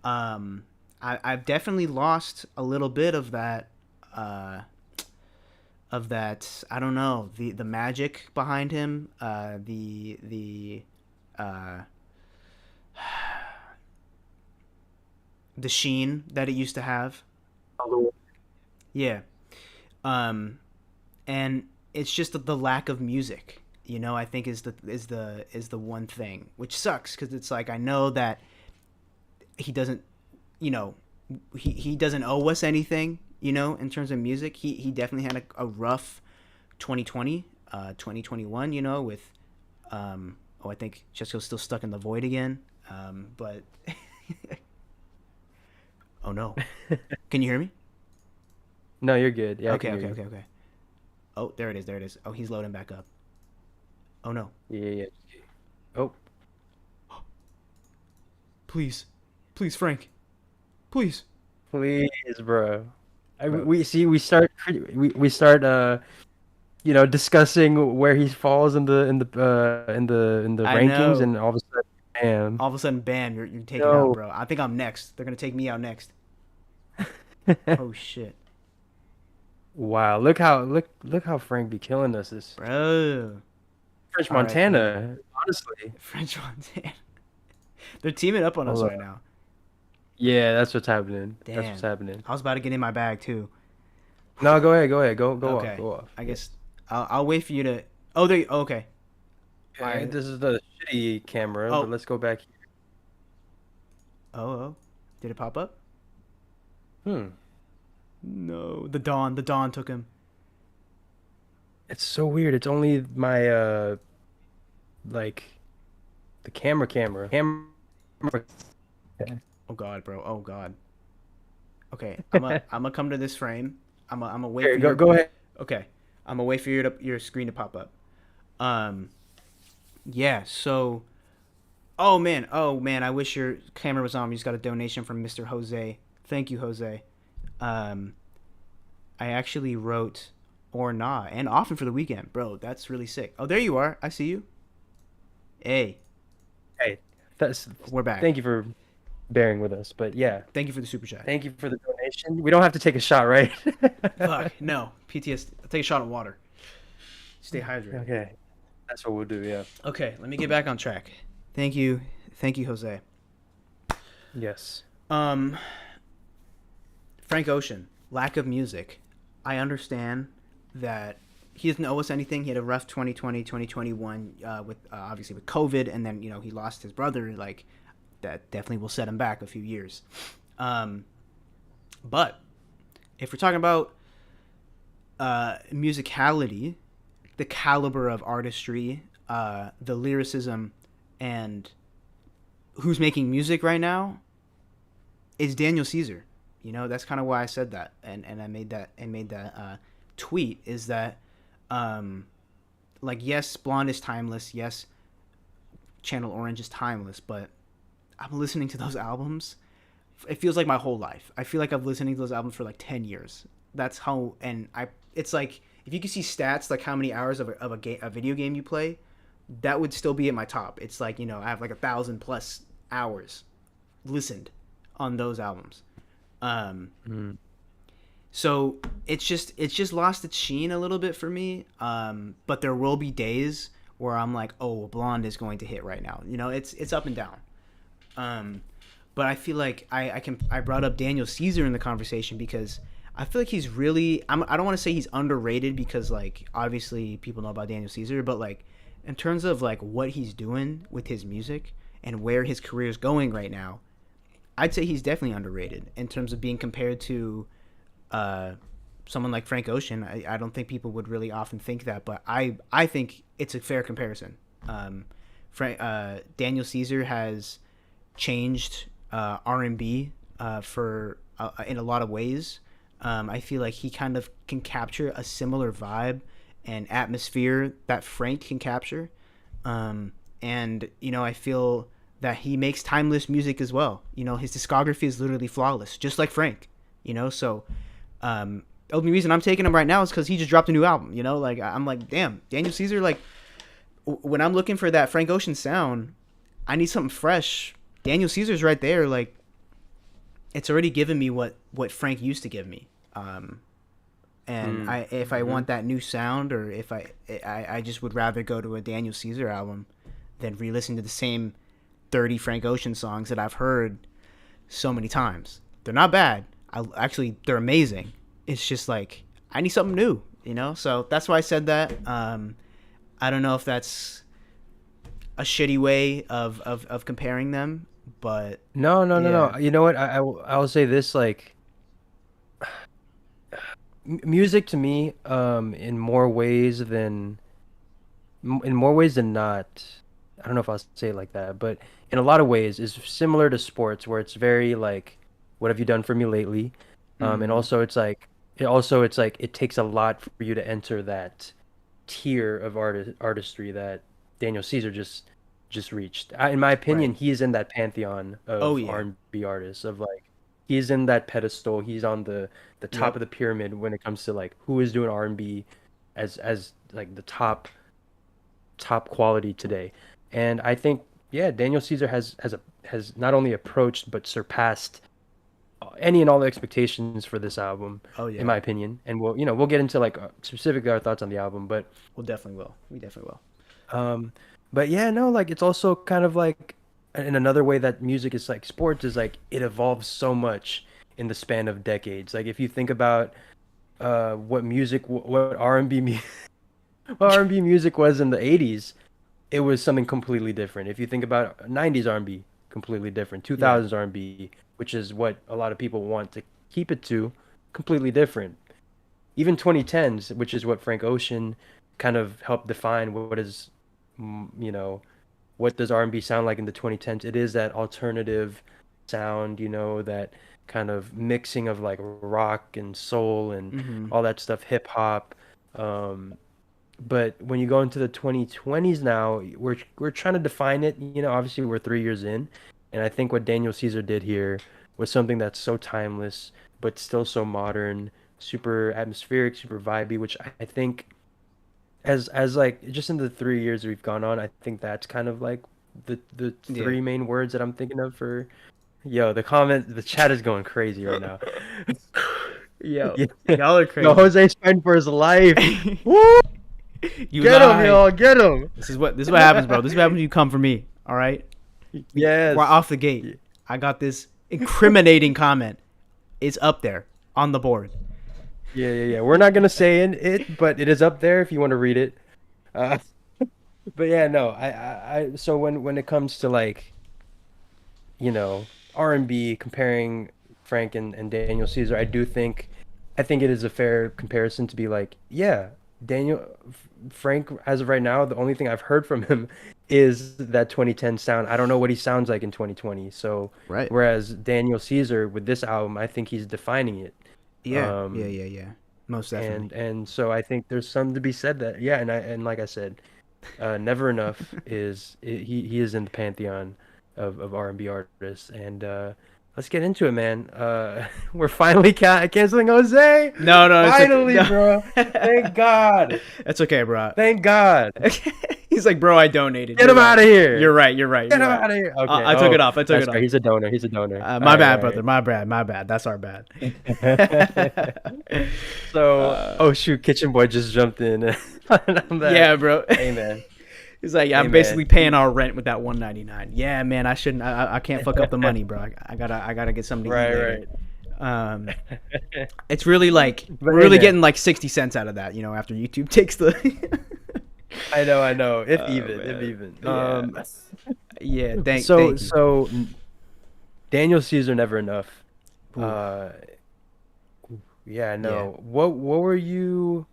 I've definitely lost a little bit of that. I don't know, the magic behind him, the sheen that it used to have. Yeah. And it's just the lack of music. I think is the one thing, which sucks because it's like I know that he doesn't, you know, he doesn't owe us anything, in terms of music. He definitely had a rough 2020, 2021, with I think Jessica's still stuck in the void again. But oh no, can you hear me? No, you're good. Yeah. I Okay, can okay, hear okay, okay. Oh, there it is, there it is. Oh, he's loading back up. Oh no, you. Yeah, yeah. Oh, please, please, Frank, please, please, bro. bro. We see. We start. Discussing where he falls in the I rankings, know. and all of a sudden, bam. All of a sudden, bam, you're taken out, No. bro. I think I'm next. They're gonna take me out next. Oh shit, Wow, look how Frank be killing us. This bro. French R.I.P. Montana, honestly. French Montana. They're teaming up on us Hold right up. now. Yeah, that's what's happening. That's what's Damn. happening. I was about to get in my bag too. No, go ahead, go ahead, go off, Okay. go off. I guess I'll wait for you to. Oh, there. Okay. All Okay, right. this is the shitty camera, but Oh. let's go back here. Oh. Did it pop up? Hmm. No. The Dawn. The Dawn took him. It's so weird. It's only my like the camera. Oh God, bro. Oh God. Okay. I'm gonna come to this frame. I'm gonna wait Here, for go your. go ahead. Okay. I'm gonna wait for your screen to pop up. Um. Yeah. So. Oh man. Oh man. I wish your camera was on. We just got a donation from Mr. Jose. Thank you, Jose. Um. I actually wrote or nah and often for the weekend, bro. That's really sick. Oh, there you are. I see you. Hey, Hey, that's we're back. thank you for bearing with us. But yeah, Thank you for the super chat. thank you for the donation. We don't have to take a shot, right? Fuck no. PTSD. I'll take a shot of water. Stay hydrated. Okay, that's what we'll do. Yeah. Okay, let me get back on track. Thank you, Jose. Yes. Frank Ocean, lack of music. I understand that he doesn't owe us anything. He had a rough 2020, 2021 with obviously with COVID, and then he lost his brother. Like that definitely will set him back a few years. But if we're talking about musicality, the caliber of artistry, the lyricism, and who's making music right now is Daniel Caesar. That's kind of why I said that, and I made that tweet. Is that like, yes, Blonde is timeless, yes, Channel Orange is timeless, but I'm listening to those albums. It feels like my whole life. I feel like I've listening to those albums for like 10 years. That's how, and it's like if you could see stats like how many hours of a video game you play, that would still be at my top. It's like I have like 1,000+ hours listened on those albums. So it's just lost its sheen a little bit for me. But there will be days where I'm like, oh, Blonde is going to hit right now. It's up and down. But I feel like I brought up Daniel Caesar in the conversation because I feel like he's really, I don't want to say he's underrated because like obviously people know about Daniel Caesar, but like in terms of like what he's doing with his music and where his career is going right now, I'd say he's definitely underrated in terms of being compared to someone like Frank Ocean. I don't think people would really often think that, but I think it's a fair comparison. Daniel Caesar has changed R&B for in a lot of ways. I feel like he kind of can capture a similar vibe and atmosphere that Frank can capture. And I feel that he makes timeless music as well. His discography is literally flawless, just like Frank. So the only reason I'm taking him right now is because he just dropped a new album. Like I'm like, damn, Daniel Caesar. Like when I'm looking for that Frank Ocean sound, I need something fresh. Daniel Caesar's right there. Like it's already given me what Frank used to give me. And if I want that new sound, or if I just would rather go to a Daniel Caesar album than re-listen to the same 30 Frank Ocean songs that I've heard so many times. They're not bad. They're amazing. It's just like I need something new, So that's why I said that. I don't know if that's a shitty way of comparing them, but No, no, no, yeah. no. You know what? I will say this, like music to me, in more ways than in more ways than not. I don't know if I'll say it like that, but in a lot of ways is similar to sports where it's very like, what have you done for me lately? And Mm, also it's like it takes a lot for you to enter that tier of artistry that Daniel Caesar just reached. In my right. opinion, he is in that pantheon Oh of yeah. R&B artists of like he's in that pedestal. He's on the top Yep. of the pyramid when it comes to like who is doing R&B as like the top quality today. And I think yeah, Daniel Caesar has not only approached but surpassed any and all the expectations for this album, Oh in yeah. my opinion. And we'll get into like specifically our thoughts on the album, We'll definitely will. We definitely will. um, but yeah, no, like it's also kind of like in another way that music is like sports is like it evolves so much in the span of decades. Like if you think about what R&B what R&B music was in the 80s, it was something completely different. If you think about 90s R&B, completely different. Yeah. 2000s R&B, which is what a lot of people want to keep it to, completely different. Even 2010s, which is what Frank Ocean kind of helped define what is, you know, what does R&B sound like in the 2010s? It is that alternative sound, that kind of mixing of like rock and soul and Mm-hmm. all that stuff, hip hop. Um, but when you go into the 2020s now, we're trying to define it. Obviously we're 3 years in, and I think what Daniel Caesar did here was something that's so timeless, but still so modern, super atmospheric, super vibey, which I think as like just in the 3 years we've gone on, I think that's kind of like the Yeah. three main words that I'm thinking of for the chat is going crazy right now. Yo, Yeah. y'all are Yo, crazy. Jose's fighting for his life. Woo! You Get him, lie. y'all, get him. This is what happens, bro. This is what happens when you come for me. All right. We're Yes. off the gate. I got this incriminating comment. It's up there on the board. Yeah, yeah, yeah. We're not gonna say it, but it is up there if you want to read it. Uh, but yeah, no. So when it comes to like R&B comparing Frank and Daniel Caesar, I think it is a fair comparison to be like, yeah, Frank as of right now, the only thing I've heard from him is that 2010 sound. I don't know what he sounds like in 2020. So Right. whereas Daniel Caesar with this album, I think he's defining it. Yeah. Yeah. Um, Yeah. Yeah. Most definitely. and so I think there's something to be said that yeah, and like I said, Never Enough he is in the pantheon of R&B artists, and let's get into it, man. We're finally canceling Jose. No. No. It's okay. Finally, bro. Thank God. That's okay, bro. Thank God. He's like, bro, I donated. Get You're him right. out of here. You're right. You're right. Get You're him right. out of here. Okay. I took Oh, it off. I took that's it off. right. He's a donor. He's a donor. My All right, bad, all brother. My bad. My bad. That's our bad. right. So, oh shoot, Kitchen Boy just jumped in. I'm back. Yeah, bro. Hey man. He's like, Hey I'm man. basically paying our rent with that 199. Yeah, man. I shouldn't. I can't fuck up the money, bro. I gotta get something to eat Right, later. right. It's really like But we're hey, really man. getting like 60 cents out of that, after YouTube takes the. I know. If Oh, even, if man. even. Yeah. Yeah. Thank you. So Daniel Caesar, Never Enough. Ooh. Yeah, Yeah. no. What were you?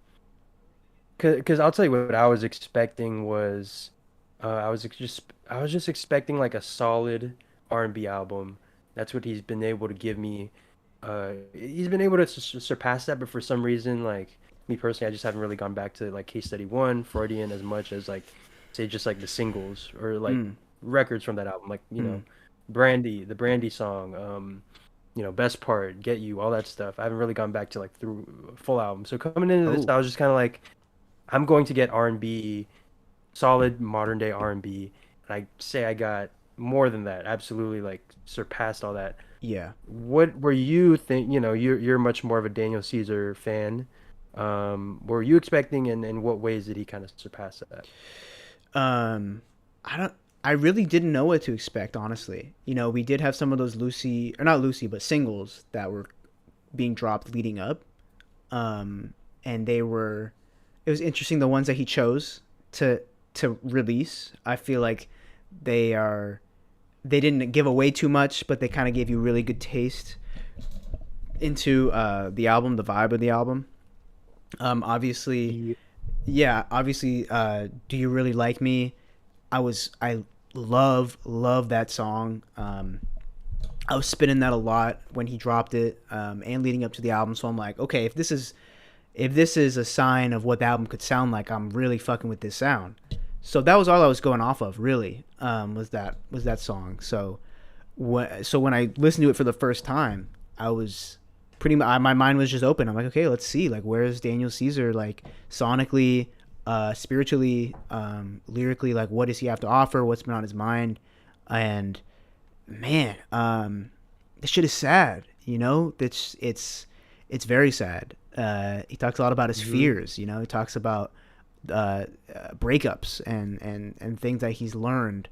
Cause I'll tell you what I was expecting was, I was just expecting like a solid R&B album. That's what he's been able to give me. He's been able to surpass that, but for some reason, like me personally, I just haven't really gone back to like Case Study One, Freudian as much as like say just like the singles or like Mm, records from that album, like mm. Brandy, the Brandy song, Best Part, Get You, all that stuff. I haven't really gone back to like through a full album. So coming into this, Oh, I was just kind of like, I'm going to get R&B, solid modern day R&B, and I say I got more than that. Absolutely, like surpassed all that. yeah. What were you think? You're much more of a Daniel Caesar fan. What were you expecting, and in what ways did he kind of surpass that? Um, I don't. I really didn't know what to expect, honestly. We did have some of those Lucy, or not Lucy, but singles that were being dropped leading up. And they were. It was interesting the ones that he chose to release. I feel like they are they didn't give away too much, but they kind of gave you really good taste into the album, the vibe of the album. Obviously, Ye- yeah, obviously, Do You Really Like Me? I love that song. I was spinning that a lot when he dropped it, and leading up to the album. So I'm like, okay, if this is a sign of what the album could sound like, I'm really fucking with this sound. So that was all I was going off of, really. Was that song? So when I listened to it for the first time, I was pretty much, my mind was just open. I'm like, okay, let's see, like, where's Daniel Caesar, like, sonically, spiritually, lyrically, like, what does he have to offer? What's been on his mind? And man, this shit is sad. You know, it's very sad. He talks a lot about his mhm. fears. You know, he talks about breakups and things that he's learned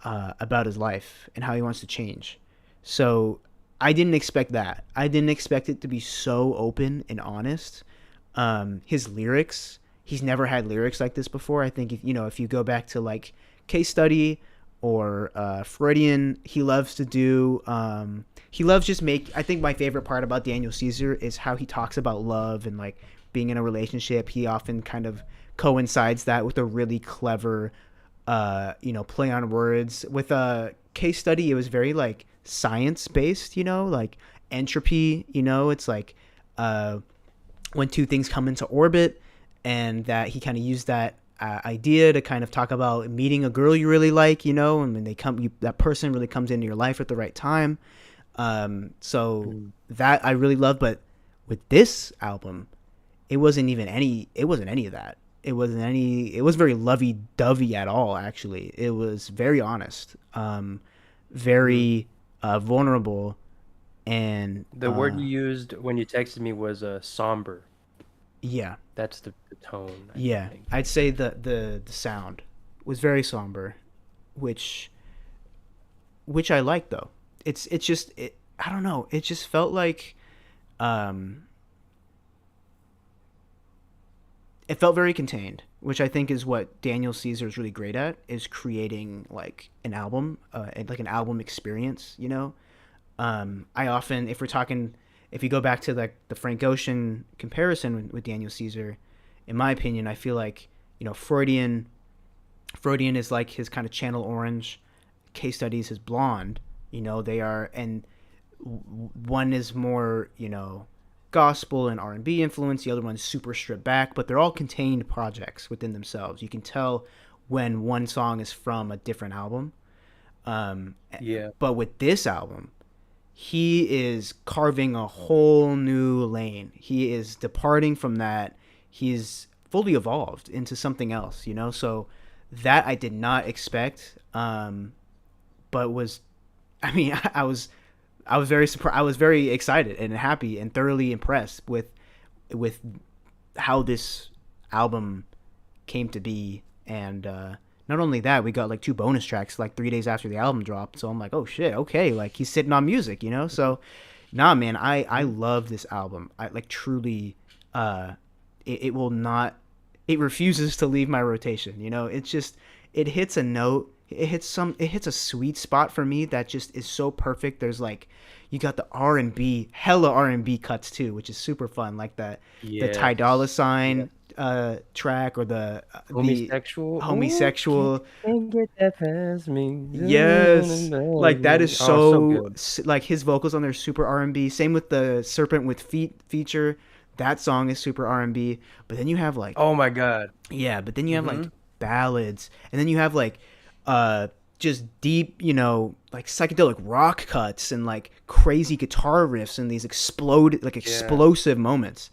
about his life and how he wants to change. So I didn't expect that. I didn't expect it to be so open and honest. His lyrics, he's never had lyrics like this before. I think if you go back to like Case Study or Freudian, he loves to do. He loves just make. I think my favorite part about Daniel Caesar is how he talks about love and like being in a relationship. He often kind of coincides that with a really clever play on words. With a Case Study, it was very like science based, like entropy. It's like uh, when two things come into orbit, and that he kind of used that idea to kind of talk about meeting a girl you really like, and when they come, that person really comes into your life at the right time. So Mm. that I really love, but with this album, it wasn't any of that. It was very lovey-dovey at all, actually. It was very honest, Mhm. very vulnerable, and The word you used when you texted me was somber. yeah, That's the tone, I yeah. think. I'd say the sound was very somber, which I like, though. It's just I don't know. It just felt like um it felt very contained, which I think is what Daniel Caesar is really great at, is creating like an album, like an album experience. I often, if we're talking, if you go back to like the Frank Ocean comparison with Daniel Caesar, in my opinion, I feel like Freudian is like his kind of Channel Orange, Case Studies is Blonde. They are, and one is more gospel and R&B influence. The other one's super stripped back, but they're all contained projects within themselves. You can tell when one song is from a different album. Um, Yeah. but with this album, he is carving a whole new lane. He is departing from that. He's fully evolved into something else. So that I did not expect. But was, I mean, I was very surprised. I was very excited and happy and thoroughly impressed with how this album came to be. And not only that, we got like two bonus tracks like 3 days after the album dropped. So I'm like, oh shit, okay, like he's sitting on music. So, nah, man, I Mhm. love this album. I like truly, it will not, it refuses to leave my rotation. It's just it hits a note. It hits a sweet spot for me that just is so perfect. There's like you got the R&B, hella R&B cuts too, which is super fun. Like the Ty Dolla Yes. Yeah. Sign track, or the Homosexual. Ooh, homosexual. can't get that past me. Yes, like that is Oh, so so good. like his vocals on there are super R&B. Same with the Serpent with Feet feature. That song is super R&B. But then you have like Oh my God. yeah, but then you have like Hmm. ballads, and then you have like uh just deep, like psychedelic rock cuts and like crazy guitar riffs and these Yeah. explosive moments.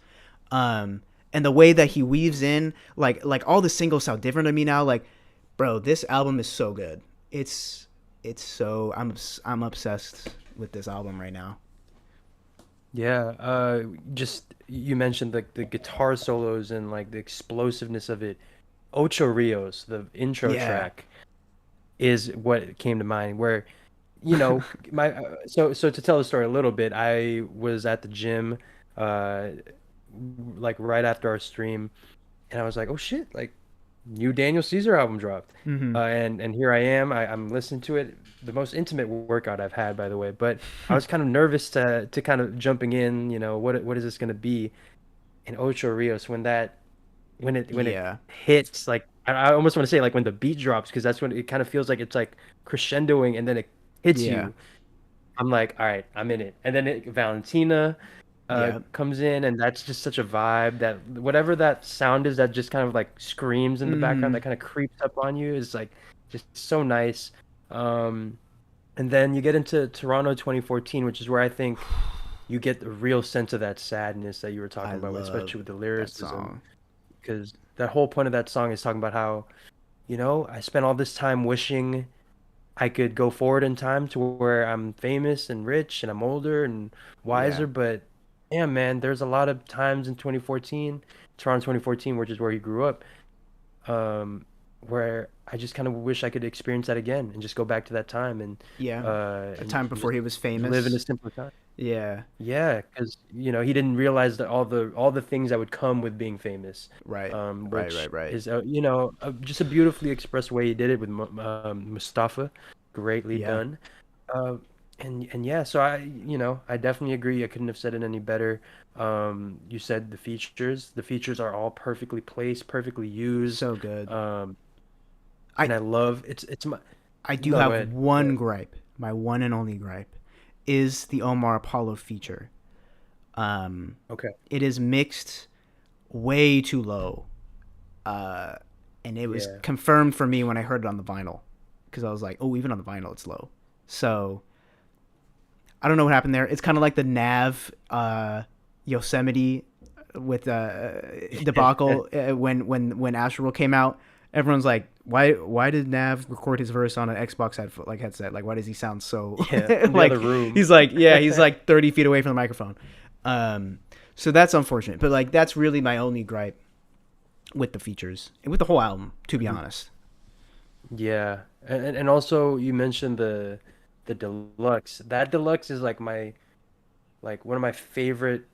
And the way that he weaves in like all the singles sound different to me now. Like, bro, this album is so good. It's so I'm obsessed with this album right now. Yeah. Just you mentioned the guitar solos and like the explosiveness of it. Ocho Rios, the intro Yeah. track, is what came to mind. Where, you know, my so to tell the story a little bit, I was at the gym, uh, like right after our stream, and I was like, oh shit, like new Daniel Caesar album dropped. Mm-hmm. And here I am. I'm listening to it. The most intimate workout I've had, by the way. But I was kind of nervous to kind of jumping in. What is this gonna be? And Ocho Rios, when it Yeah. hits, like I almost want to say like when the beat drops, because that's when it kind of feels like it's like crescendoing, and then it hits Yeah. you. I'm like, all right, I'm in it. And then Valentina Yeah. comes in, and that's just such a vibe, that whatever that sound is that just kind of like screams in the background, Mm-hmm. that kind of creeps up on you, is like just so nice. Um, and then you get into Toronto 2014, which is where I think you get the real sense of that sadness that you were I talking about, love especially with the that lyricism, song. because that whole point of that song is talking about how, I spent all this time wishing I could go forward in time to where I'm famous and rich and I'm older and Yeah. wiser, but yeah, man, there's a lot of times in 2014, Toronto 2014, which is where he grew up, where I just kind of wish I could experience that again and just go back to that time and Yeah. A and time before just he was live in a famous. simpler time. Yeah. Yeah, because he didn't realize that all the things that would come with being famous, Right. Right. which Right. Right. is just a beautifully expressed way he did it with Mustafa, greatly Yeah. done. Uh, and yeah, so I definitely agree. I couldn't have said it any better. You said the features. The features are all perfectly placed, perfectly used. So good. Um, I and I love it's my I do no, go have ahead. Go one ahead. gripe. My one and only gripe is the Omar Apollo feature. Um, Okay. it is mixed way too low, uh, and it was Yeah. confirmed for me when I heard it on the vinyl, because I was like, oh, even on the vinyl, it's low. So I don't know what happened there. It's kind of like the Nav Yosemite with debacle when Astral came out. Everyone's like, why did Nav record his verse on an Xbox headset? Like, why does he sound so Yeah, from the like other room. he's like 30 feet away from the microphone. Um, so that's unfortunate. But like that's really my only gripe with the features and with the whole album, to be honest. Yeah, and also you mentioned the deluxe. That deluxe is like one of my favorite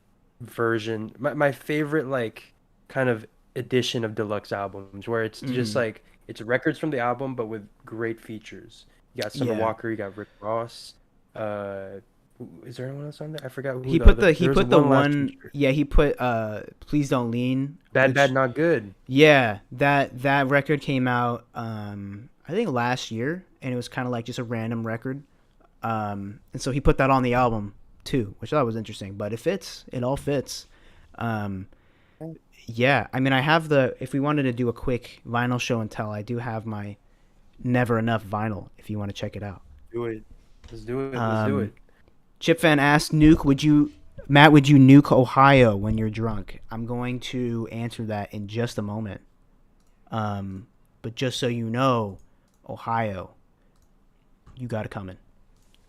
my favorite like kind of edition of deluxe albums, where it's just Mm, like it's records from the album but with great features. You got Summer yeah. Walker, you got Rick Ross. Uh, is there anyone else on there? I forgot who He the put other. the he There was put the one last one feature. yeah he put Please Don't Lean, Bad Bad which Not Good. yeah, that record came out I think last year, and it was kind of like just a random record. And so he put that on the album too, which I thought was interesting, but it fits. It all fits. Um yeah, I mean I have the if we wanted to do a quick vinyl show and tell, I do have my Never Enough vinyl if you want to check it out. Do it. Let's do it. Let's do Um it. Chip Fan asked, Matt, would you nuke Ohio when you're drunk? I'm going to answer that in just a moment. But just so you know, Ohio, you got it coming.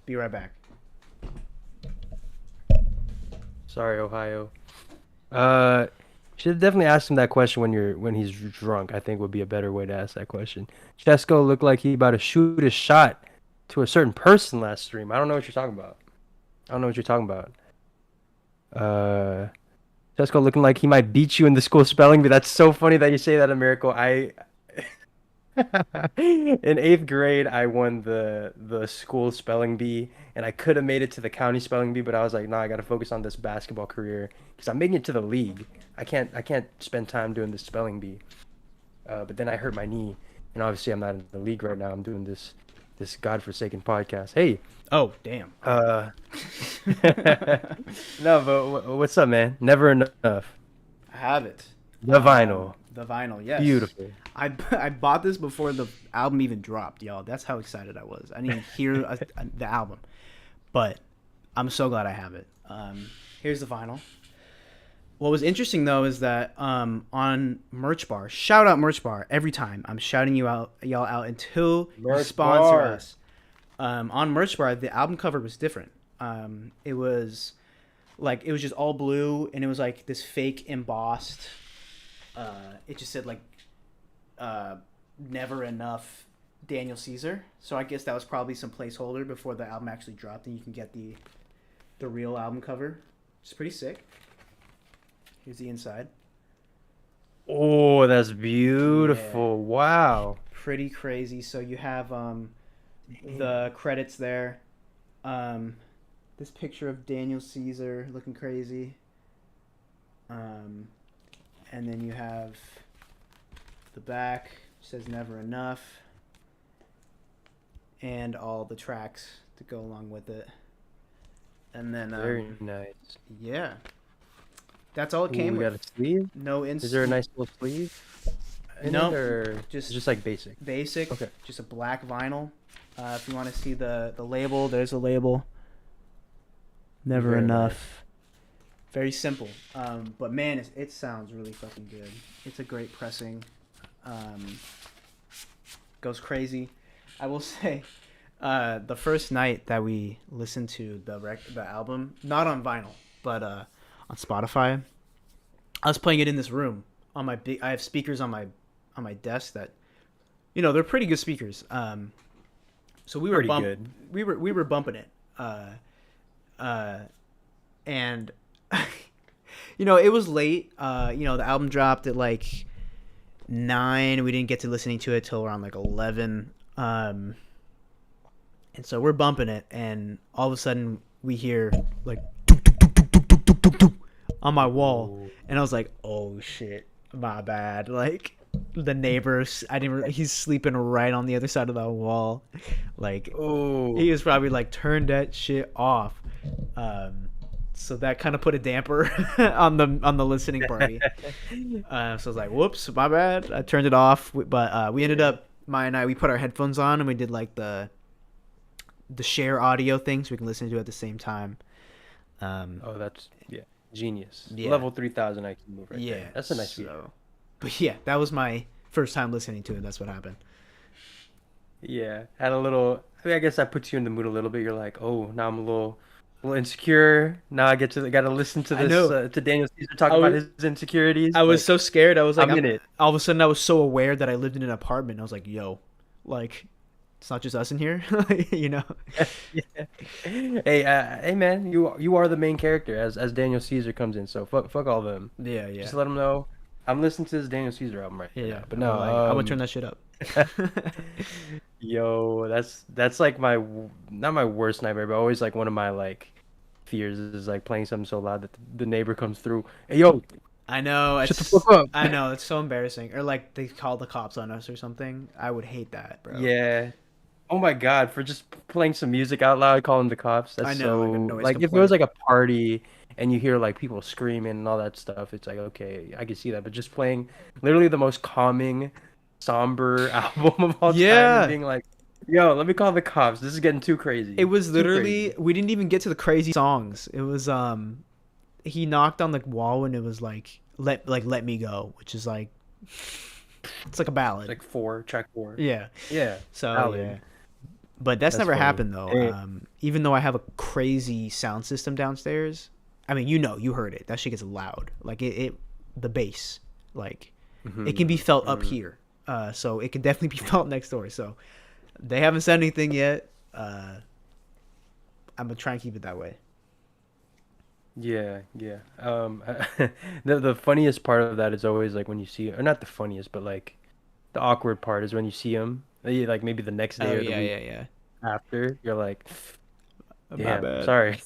Be right back. Sorry, Ohio. Uh, should definitely ask him that question when he's drunk. I think would be a better way to ask that question. Chesko looked like he about to shoot a shot to a certain person last stream. I don't know what you're talking about. I don't know what you're talking about. Uh, Chesko looking like he might beat you in the school spelling bee. That's so funny that you say that, Americo. In eighth grade, I won the school spelling bee, and I could have made it to the county spelling bee, but I was like, nah, I got to focus on this basketball career because I'm making it to the league. I can't spend time doing this spelling bee. But then I hurt my knee, and obviously I'm not in the league right now. I'm doing this godforsaken podcast. Hey, Oh, damn. uh, no, but what's up, man? Never enough. I have it. The vinyl, The vinyl, yes. beautiful. I bought this before the album even dropped, y'all. That's how excited I was. I didn't even hear the album, but I'm so glad I have it. Here's the vinyl. What was interesting though is that on Merch Bar, shout out Merch Bar every time. I'm shouting y'all out until you Merch sponsor Bar. us. On Merch Bar, the album cover was different. It was just all blue, and it was like this fake embossed. It just said like Never Enough Daniel Caesar. So I guess that was probably some placeholder before the album actually dropped, and you can get the real album cover. It's pretty sick. Here's the inside. Oh, that's Yeah, beautiful. Wow. pretty crazy. So you have the credits there. Um, this picture of Daniel Caesar looking crazy. Um, and then you have the back says Never Enough, and all the tracks to go along with it. And then Very nice. yeah, that's all it Ooh, came we got with. a sleeve. No Is there a nice little sleeve in No, it, or just just like basic? basic, Okay. just a black vinyl. If you want to see the label, there's a label. Never Very nice. Enough. Very simple. But man, it sounds really fucking good. It's a great pressing. Um, goes crazy. I will say, the first night that we listened to the album, not on vinyl, but on Spotify, I was playing it in this room on my big. I have speakers on my desk that, they're pretty good speakers. So we were Pretty good. we were bumping it. Uh, and it was late. The album dropped at like 9. We didn't get to listening to it till around like 11. And so we're bumping it, and all of a sudden we hear like on my wall, and I was like, "Oh shit, my bad." Like the neighbors, he's sleeping right on the other side of the wall. Like Oh. he was probably like turned that shit off. So that kind of put a damper on the listening party. So I was like, "Whoops, my bad." I turned it off, but we ended up Maya and I we put our headphones on and we did like the share audio thing so we can listen to it at the same time. Oh, that's genius. Yeah. Level 3000 IQ move right Yeah, there. That's a nice feature. so, but yeah, that was my first time listening to it. That's what happened. Yeah, had a little. I mean, I guess that puts you in the mood a little bit. You're like, oh, now I'm a little insecure. Now I got to listen to I this know. to Daniel Caesar talk I about was his insecurities. I was Like, so scared. I was like, I'm in it. all of a sudden I was so aware that I lived in an apartment. I was like, yo, like it's not just us in here, you know? Yeah. Hey, man, you are the main character as Daniel Caesar comes in. So fuck all of them. Yeah, yeah, Just let them know I'm listening to this Daniel Caesar album right yeah. now. But I'm no, like, I would turn that shit up. yo, that's like not my worst nightmare, but always like one of my like fears is like playing something so loud that the neighbor comes through. Hey, yo, I know shut the it's fuck up. I know it's so embarrassing. Or like they call the cops on us or something. I would hate that, bro. Yeah. Oh my God, for just playing some music out loud, calling the cops. I That's know, so like a noise like if it complaint. was like a party and you hear like people screaming and all that stuff, it's like okay, I can see that. But just playing literally the most calming, somber album of all time Yeah. and being like, yo, let me call the cops. This is getting too crazy. It was Too literally crazy. we didn't even get to the crazy songs. It was he knocked on the wall and it was like let me go, which is like it's like a ballad. Like track 4. Yeah. Yeah. So Ballad. yeah. But that's That's never funny. happened though. Hey. Even though I have a crazy sound system downstairs, I mean, you heard it. That shit gets loud. Like the bass, like it can be felt up here. So it can definitely be felt next door. So they haven't said anything yet. I'm gonna try and keep it that way. Yeah, yeah. The funniest part of that is always like when you see, or not the funniest, but like the awkward part is when you see him, like maybe the next day Oh or the yeah, week yeah, yeah. after, you're like, My damn, bad. sorry.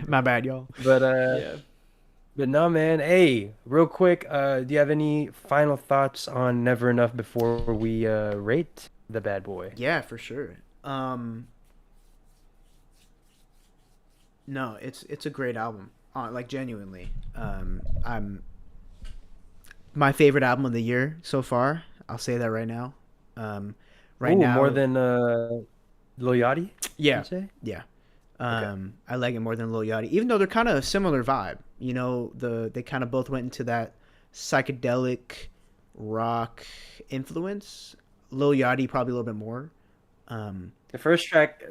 My bad, y'all. But Yeah. but no, man. Hey, real quick, do you have any final thoughts on Never Enough before we rate the bad boy? Yeah, for sure. No, it's a great album. Like genuinely. I'm my favorite album of the year so far. I'll say that right now. Right Ooh, now, more than Lil Yachty, yeah, you'd say? yeah. Okay. I like it more than Lil Yachty, even though they're kind of a similar vibe. They kind of both went into that psychedelic rock influence. Lil Yachty probably a little bit more. The first track,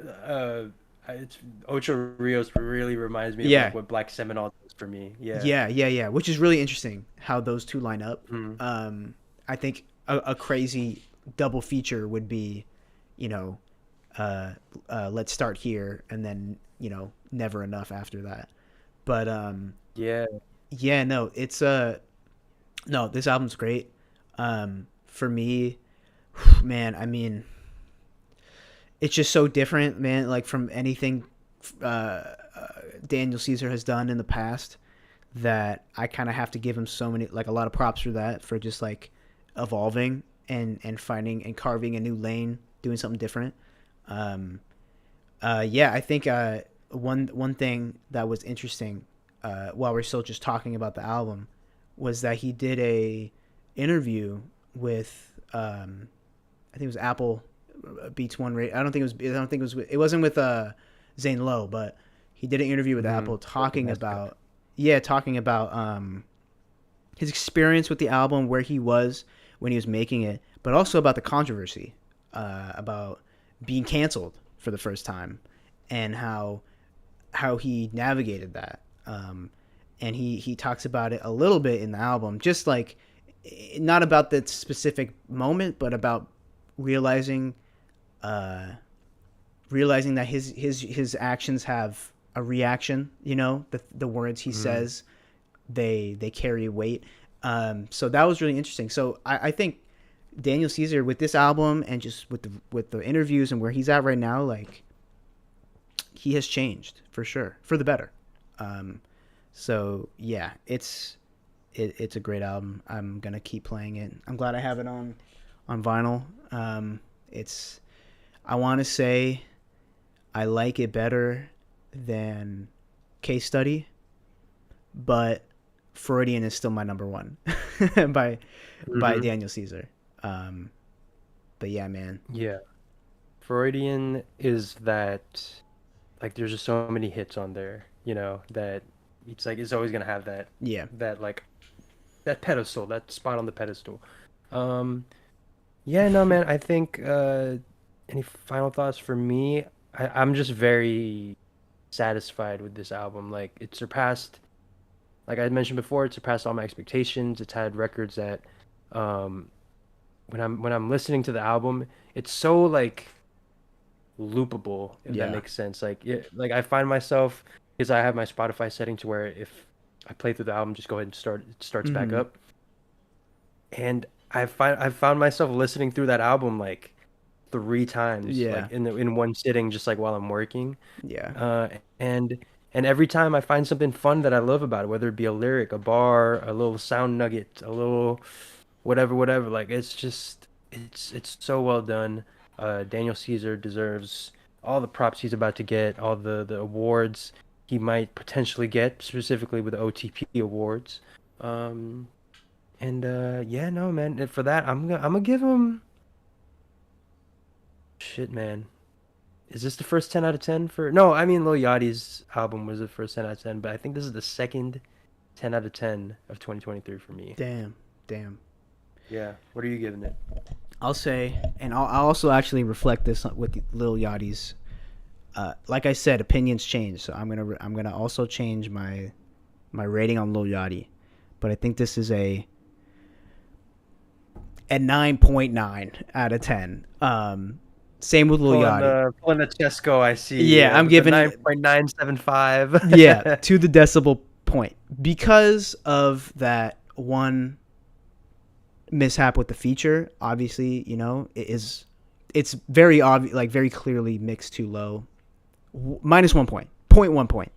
it's Ocho Rios really reminds me of Yeah. like what Black Seminole does for me. Yeah. Yeah, which is really interesting how those two line up. Mhm. I think a crazy double feature would be, you know, Let's Start Here and then, Never Enough after that. But Yeah. yeah, no, it's No, this album's great. For me, man, I mean, it's just so different, man. Like from anything Daniel Caesar has done in the past, that I kind of have to give him so many, like a lot of props for that, for just like evolving and finding and carving a new lane, doing something different. Um, yeah, I think one thing that was interesting while we're still just talking about the album was that he did a interview with I think it was Apple Beats One Rate. I don't think it was. I don't think it was. It wasn't with Zane Lowe, but he did an interview with Apple talking about talking about his experience with the album, where he was when he was making it, but also about the controversy about being canceled for the first time, and how he navigated that. And he talks about it a little bit in the album, just like not about that specific moment, but about realizing that his actions have a reaction. You know, the words he says, they carry weight. So that was really interesting. So I think Daniel Caesar with this album, and just with the interviews and where he's at right now, like, he has changed for sure, for the better. So yeah, it's a great album. I'm gonna keep playing it. I'm glad I have it on vinyl. I want to say I like it better than Case Study, but Freudian is still my number one by Daniel Caesar. But yeah, man. Yeah. Freudian is that, like, there's just so many hits on there, you know, that it's like it's always gonna have that Yeah. like that pedestal, that spot on the pedestal. Yeah, no, man, I think any final thoughts for me? I'm just very satisfied with this album. Like, it surpassed, like I mentioned before, it surpassed all my expectations. It's had records that when I'm listening to the album, it's so like loopable, if that Yeah. makes sense. Like like I find myself, because I have my Spotify setting to where if I play through the album, just go ahead and it starts back Mhm. up. And I've found myself listening through that album like 3 times, Yeah. like in one sitting, just like while I'm working. Yeah. And every time I find something fun that I love about it, whether it be a lyric, a bar, a little sound nugget, a little whatever. Like, it's just it's so well done. Daniel Caesar deserves all the props he's about to get, all the awards he might potentially get, specifically with the OTP awards. Um, and yeah, no, man. And for that, I'm gonna give him, shit, man. Is this the first 10 out of 10 for? No, I mean Lil Yachty's album was the first 10 out of 10, but I think this is the second 10 out of 10 of 2023 for me. Damn. Yeah. What are you giving it? I'll say, and I'll also actually reflect this with Lil Yachty's. Like I said, opinions change, so I'm gonna also change my rating on Lil Yachty, but I think this is a 9.9 out of 10. Same with Lil Yachty. Pulling the Chesco, I see. Yeah, I'm with the giving 9.975. yeah, to the decibel point, because of that one mishap with the feature. Obviously, you know, it's very obvious, like very clearly mixed too low. Minus 1 point, 0.1 point.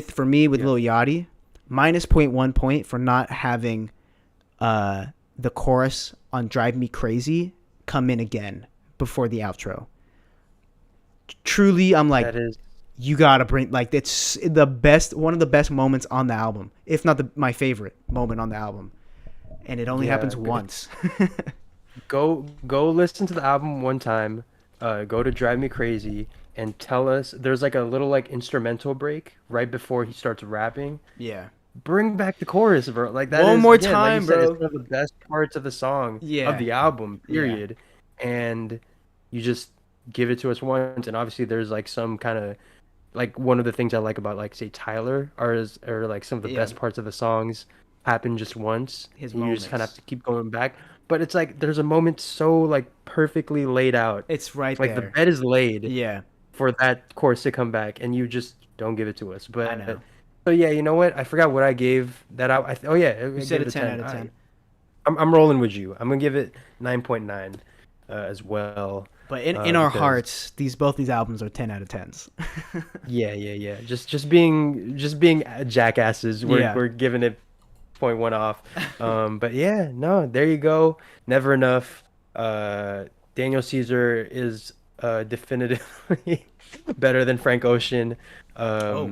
For me with Lil Yachty, minus 0.1 point for not having the chorus on Drive Me Crazy come in again before the outro. Truly, I'm like, That is, you gotta bring, like, it's one of the best moments on the album, if not my favorite moment on the album, and it only happens once. go listen to the album one time. Go to Drive Me Crazy and tell us. There's like a little like instrumental break right before he starts rapping. Yeah. Bring back the chorus, bro. Like, that One is, more again, like time, you said, bro. it's one of the best parts of the song, Yeah. of the album, period. And you just give it to us once, and obviously there's like some kind of, like, one of the things I like about, like, say Tyler are like some of the best parts of the songs happen just once. His and you just kind of moments. have to keep going back. But it's like there's a moment so like perfectly laid out. It's right Like, there. the bed is laid Yeah. for that chorus to come back, and you just don't give it to us. But I know. So yeah, you know what? I forgot what I gave that out. Oh yeah, You I said gave a it a 10 10. out of 10. I'm rolling with you. I'm gonna give it 9.9 as well. But in our Because hearts, both these albums are 10 out of 10s. yeah. Just being jackasses. We're Yeah. we're giving it point one off. But yeah, no, there you go. Never enough. Uh, Daniel Caesar is definitively better than Frank Ocean. Oh.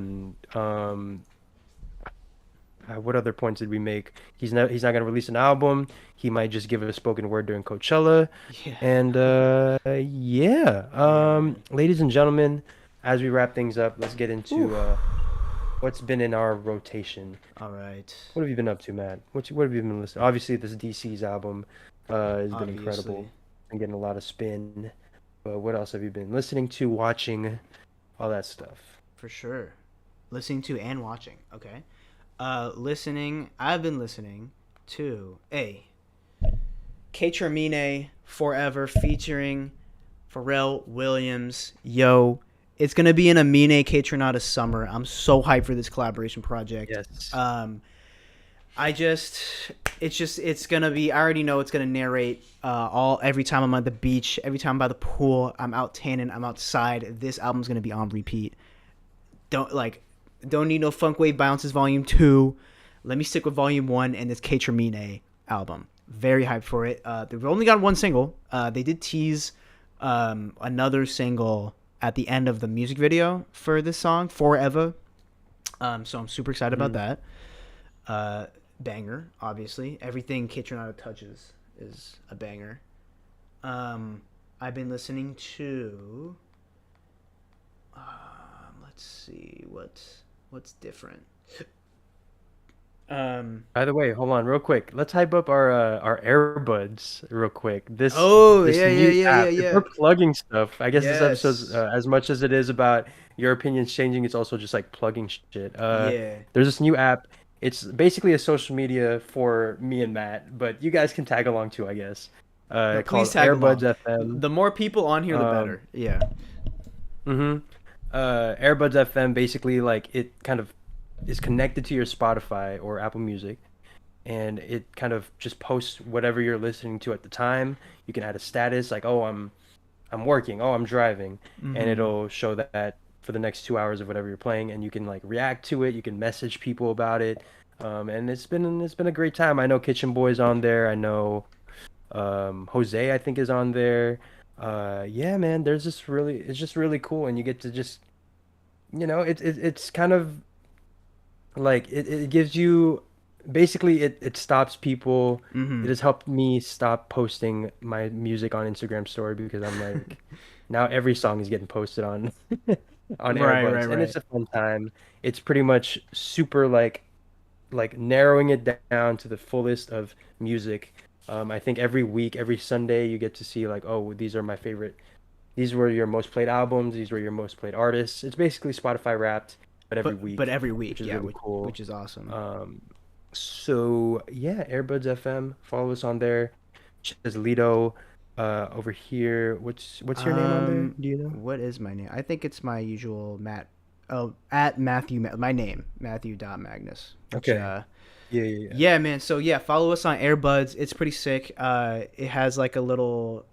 What other points did we make? He's not gonna release an album. He might just give a spoken word during Coachella. Yeah. And yeah, Yeah, man. ladies and gentlemen, as we wrap things up, let's get Whew. into what's been in our rotation. All right. What have you been up to, Matt? What have you been listening? Obviously, this DC's album has been incredible Obviously. and getting a lot of spin. But what else have you been listening to, watching, all that stuff? For sure. Listening to and watching. Okay. I've been listening to K Termine Forever featuring Pharrell Williams. Yo, it's gonna be an Amine K Tronada summer. I'm so hyped for this collaboration project. Yes. It's gonna be. I already know it's gonna narrate every time I'm at the beach, every time I'm by the pool, I'm out tanning, I'm outside. This album's gonna be on repeat. Don't need no Funk Wave Bounces Volume 2. Let me stick with Volume 1 and this K Termine album. Very hyped for it. They've only got one single. They did tease another single at the end of the music video for this song, Forever. So I'm super excited about that. Banger, obviously. Everything K Tronada touches is a banger. I've been listening to... let's see, what's different. By the way, hold on real quick. Let's hype up our earbuds real quick. This this Yeah, new app. If yeah. we're plugging stuff. I guess this episode's Yes. as much as it is about your opinions changing, it's also just like plugging shit. Yeah. There's this new app. It's basically a social media for me and Matt, but you guys can tag along too, I guess. No, Called please tag AirBuds along. FM. The more people on here, the Um, better. Yeah. mm-hmm. AirBuds FM basically like it kind of is connected to your Spotify or Apple Music, and it kind of just posts whatever you're listening to at the time. You can add a status like, "Oh, I'm working. Oh, I'm driving," and it'll show that for the next 2 hours of whatever you're playing, and you can like react to it. You can message people about it, and it's been a great time. I know Kitchen Boy's on there. I know Jose, I think, is on there. Yeah, man, it's just really cool, and you get to just, it's kind of like it gives you basically it stops people. It has helped me stop posting my music on Instagram story because I'm like, now every song is getting posted on on AirBuds, and it's a fun time. It's pretty much super like narrowing it down to the fullest of music. I think every week, every Sunday, you get to see like, oh, these were your most played albums, these were your most played artists. It's basically Spotify Wrapped, but every week, But every week, which is yeah, really cool. which is awesome. So yeah, AirBuds FM, follow us on there. Says Lido, over here. What's your name on there? Do you know? What is my name? I think it's my usual Matt. Oh, at Matthew. My name, Matthew.Magnus. Okay. Yeah. Yeah, man. So yeah, follow us on AirBuds. It's pretty sick. It has like a little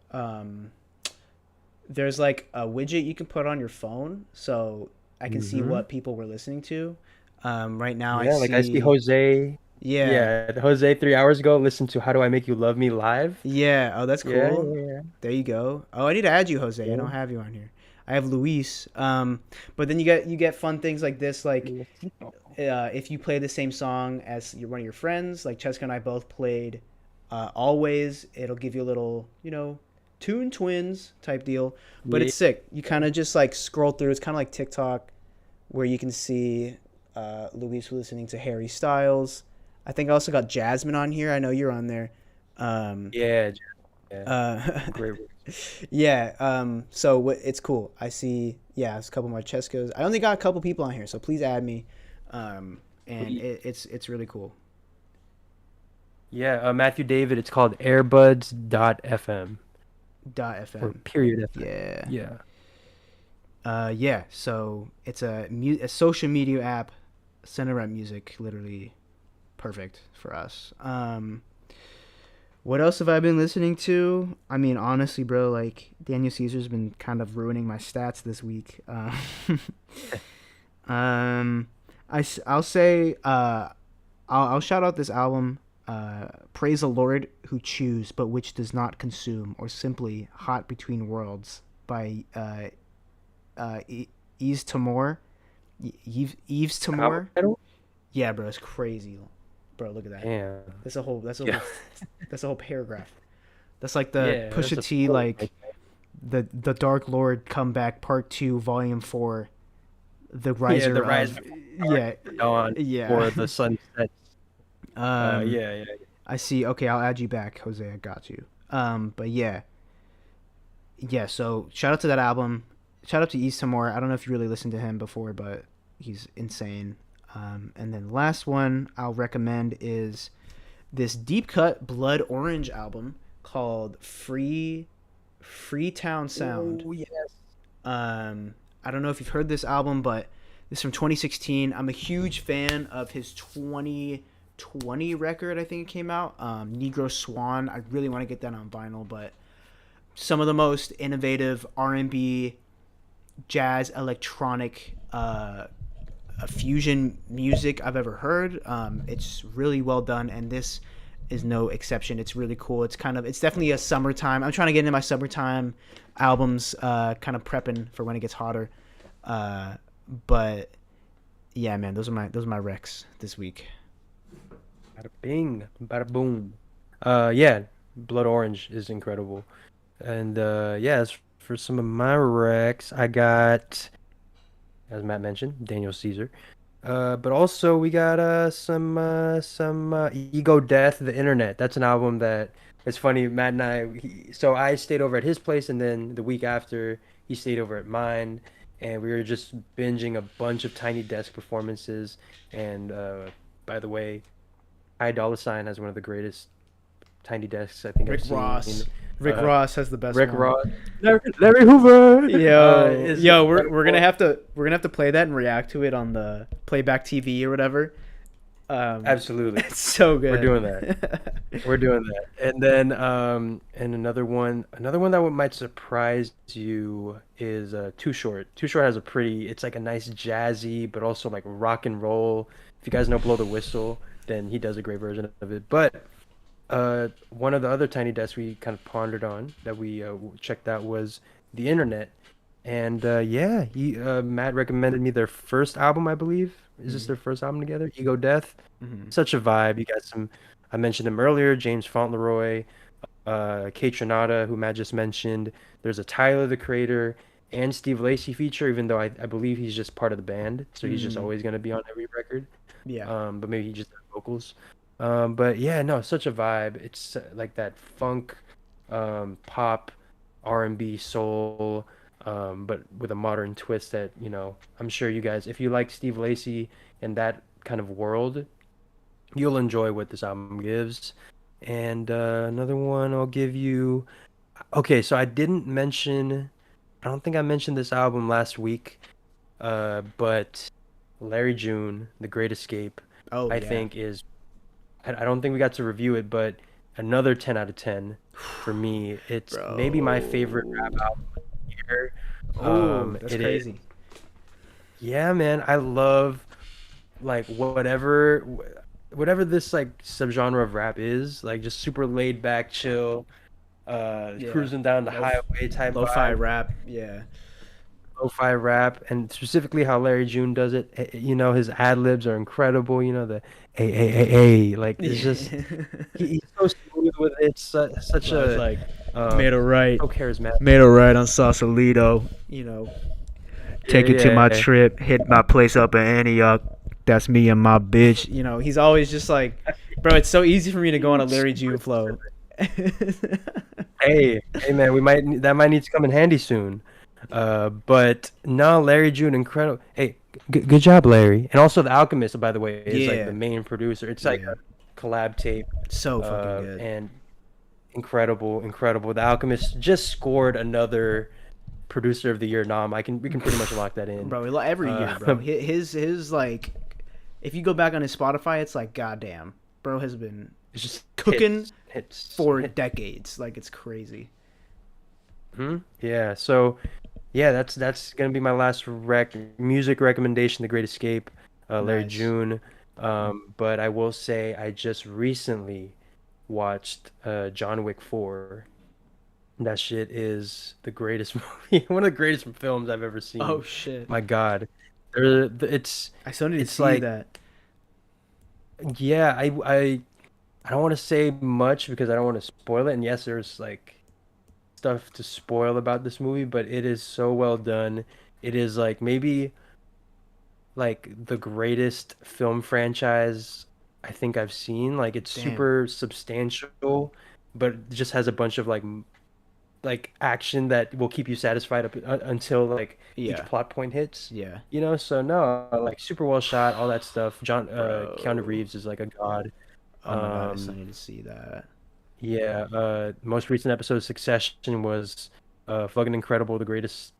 there's like a widget you can put on your phone, so I can see what people were listening to. Right now, I see Jose. Yeah, Jose 3 hours ago listened to "How Do I Make You Love Me" live. Yeah. Oh, that's cool. Yeah. There you go. Oh, I need to add you, Jose. Yeah. I don't have you on here. I have Luis. But then you get fun things like this, like if you play the same song as one of your friends, like Cheska and I both played Always, it'll give you a little, Tune Twins type deal. But it's sick. You kind of just like scroll through. It's kind of like TikTok where you can see Luis listening to Harry Styles. I think I also got Jasmine on here. I know you're on there. Yeah. Great. Yeah. So it's cool. I see. Yeah, it's a couple more Cheskos. I only got a couple people on here, so please add me. And it's really cool. Yeah, Matthew David. It's called AirBuds.fm. .fm. Or period FM. Yeah. Yeah. So it's a social media app. center rap music, literally perfect for us. What else have I been listening to? I mean, honestly, bro, like Daniel Caesar's been kind of ruining my stats this week. Um, I'll say I'll shout out this album. Praise the Lord who choose, but which does not consume, or simply Hot Between Worlds by Yves Tamor. Yves Tamor. Yeah, bro, it's crazy. Bro, look at that. Damn. That's a whole. Yeah. That's a whole paragraph. That's like the Yeah, that's Pusha a T quote like right the Dark Lord comeback part 2 volume 4. The riser the rise of there. Dawn yeah. or the sunset. Um, Yeah. I see. Okay, I'll add you back, Jose. I got you. But yeah. So shout out to that album. Shout out to East Tamor. I don't know if you really listened to him before, but he's insane. And then last one I'll recommend is this deep cut Blood Orange album called Freetown Sound. Oh, yes. I don't know if you've heard this album, but this is from 2016. I'm a huge fan of his 2020 record. I think it came out, Negro Swan. I really want to get that on vinyl, but some of the most innovative R&B, jazz, electronic, fusion music I've ever heard. It's really well done, and this is no exception. It's really cool. It's definitely a summertime. I'm trying to get into my summertime albums, kind of prepping for when it gets hotter. But yeah, man, those are my recs this week. Bada bing, bada boom. Yeah, Blood Orange is incredible. And yeah, as for some of my recs, I got, as Matt mentioned, Daniel Caesar. But also we got some Ego Death, The Internet. That's an album that it's funny. Matt and so I stayed over at his place, and then the week after he stayed over at mine, and we were just binging a bunch of Tiny Desk performances. And by the way, Ty Dolla $ign has one of the greatest Tiny Desks I think I've seen. Rick Ross has the best Rick one. Ross, Larry Hoover. We're gonna have to play that and react to it on the Playback TV or whatever. Absolutely, it's so good. We're doing that. And then and another one that might surprise you is Too Short. Too Short has it's like a nice jazzy but also like rock and roll. If you guys know Blow the Whistle, then he does a great version of it. But one of the other Tiny Desks we kind of pondered on that we checked out was The Internet. And yeah, Matt recommended me their first album, I believe. Is this their first album together? Ego Death. Mm-hmm. Such a vibe. You got I mentioned him earlier, James Fauntleroy, Kate Trinata, who Matt just mentioned. There's a Tyler, the Creator, and Steve Lacy feature, even though I believe he's just part of the band. So he's just always going to be on every record. Yeah. But maybe he just does vocals. But yeah, no, such a vibe. It's like that funk, pop, R&B, soul, but with a modern twist that, I'm sure you guys, if you like Steve Lacy and that kind of world, you'll enjoy what this album gives. And another one I'll give you. Okay, so I don't think I mentioned this album last week, but Larry June, The Great Escape, I think is, I don't think we got to review it, but another 10 out of 10 for me. It's maybe my favorite rap album of the year. That's crazy. Yeah, man, I love like whatever this like subgenre of rap is, like just super laid back, chill, cruising down the highway type lo-fi vibe. rap. Yeah. Lo-fi rap, and specifically how Larry June does it. His ad libs are incredible. The a like it's just he's so smooth with it. It's such a like made a right, so charismatic. made a right on Sausalito. Take it to my trip, hit my place up in Antioch. That's me and my bitch. He's always just like, bro. It's so easy for me to go on a Larry June flow. hey man, that might need to come in handy soon. But no, Larry June, incredible. Hey, good job, Larry. And also The Alchemist, by the way, is like the main producer. It's like a collab tape. So fucking good. And incredible. The Alchemist just scored another Producer of the Year nom. We can pretty much lock that in. Bro, every year, bro. His like if you go back on his Spotify, it's like goddamn, bro has been It's just cooking hits for hits. decades. Like it's crazy. Yeah. So yeah, that's gonna be my last music recommendation, The Great Escape, Larry Nice. June. But I will say I just recently watched John Wick 4. That shit is the greatest movie, one of the greatest films I've ever Oh seen. shit. My God, it's I still need to it's see like that. yeah, I don't want to say much because I don't want to spoil it. And yes, there's like stuff to spoil about this movie, but it is so well done. It is like maybe like the greatest film franchise I think I've seen. Like it's Damn. super substantial, but it just has a bunch of like action that will keep you satisfied until like each Yeah. plot point hits. Yeah. So no, like super well shot, all that stuff. Keanu Bro. Reeves is like a god. Oh my god, I still Um, need to see that. yeah, most recent episode of Succession was fucking incredible, the greatest.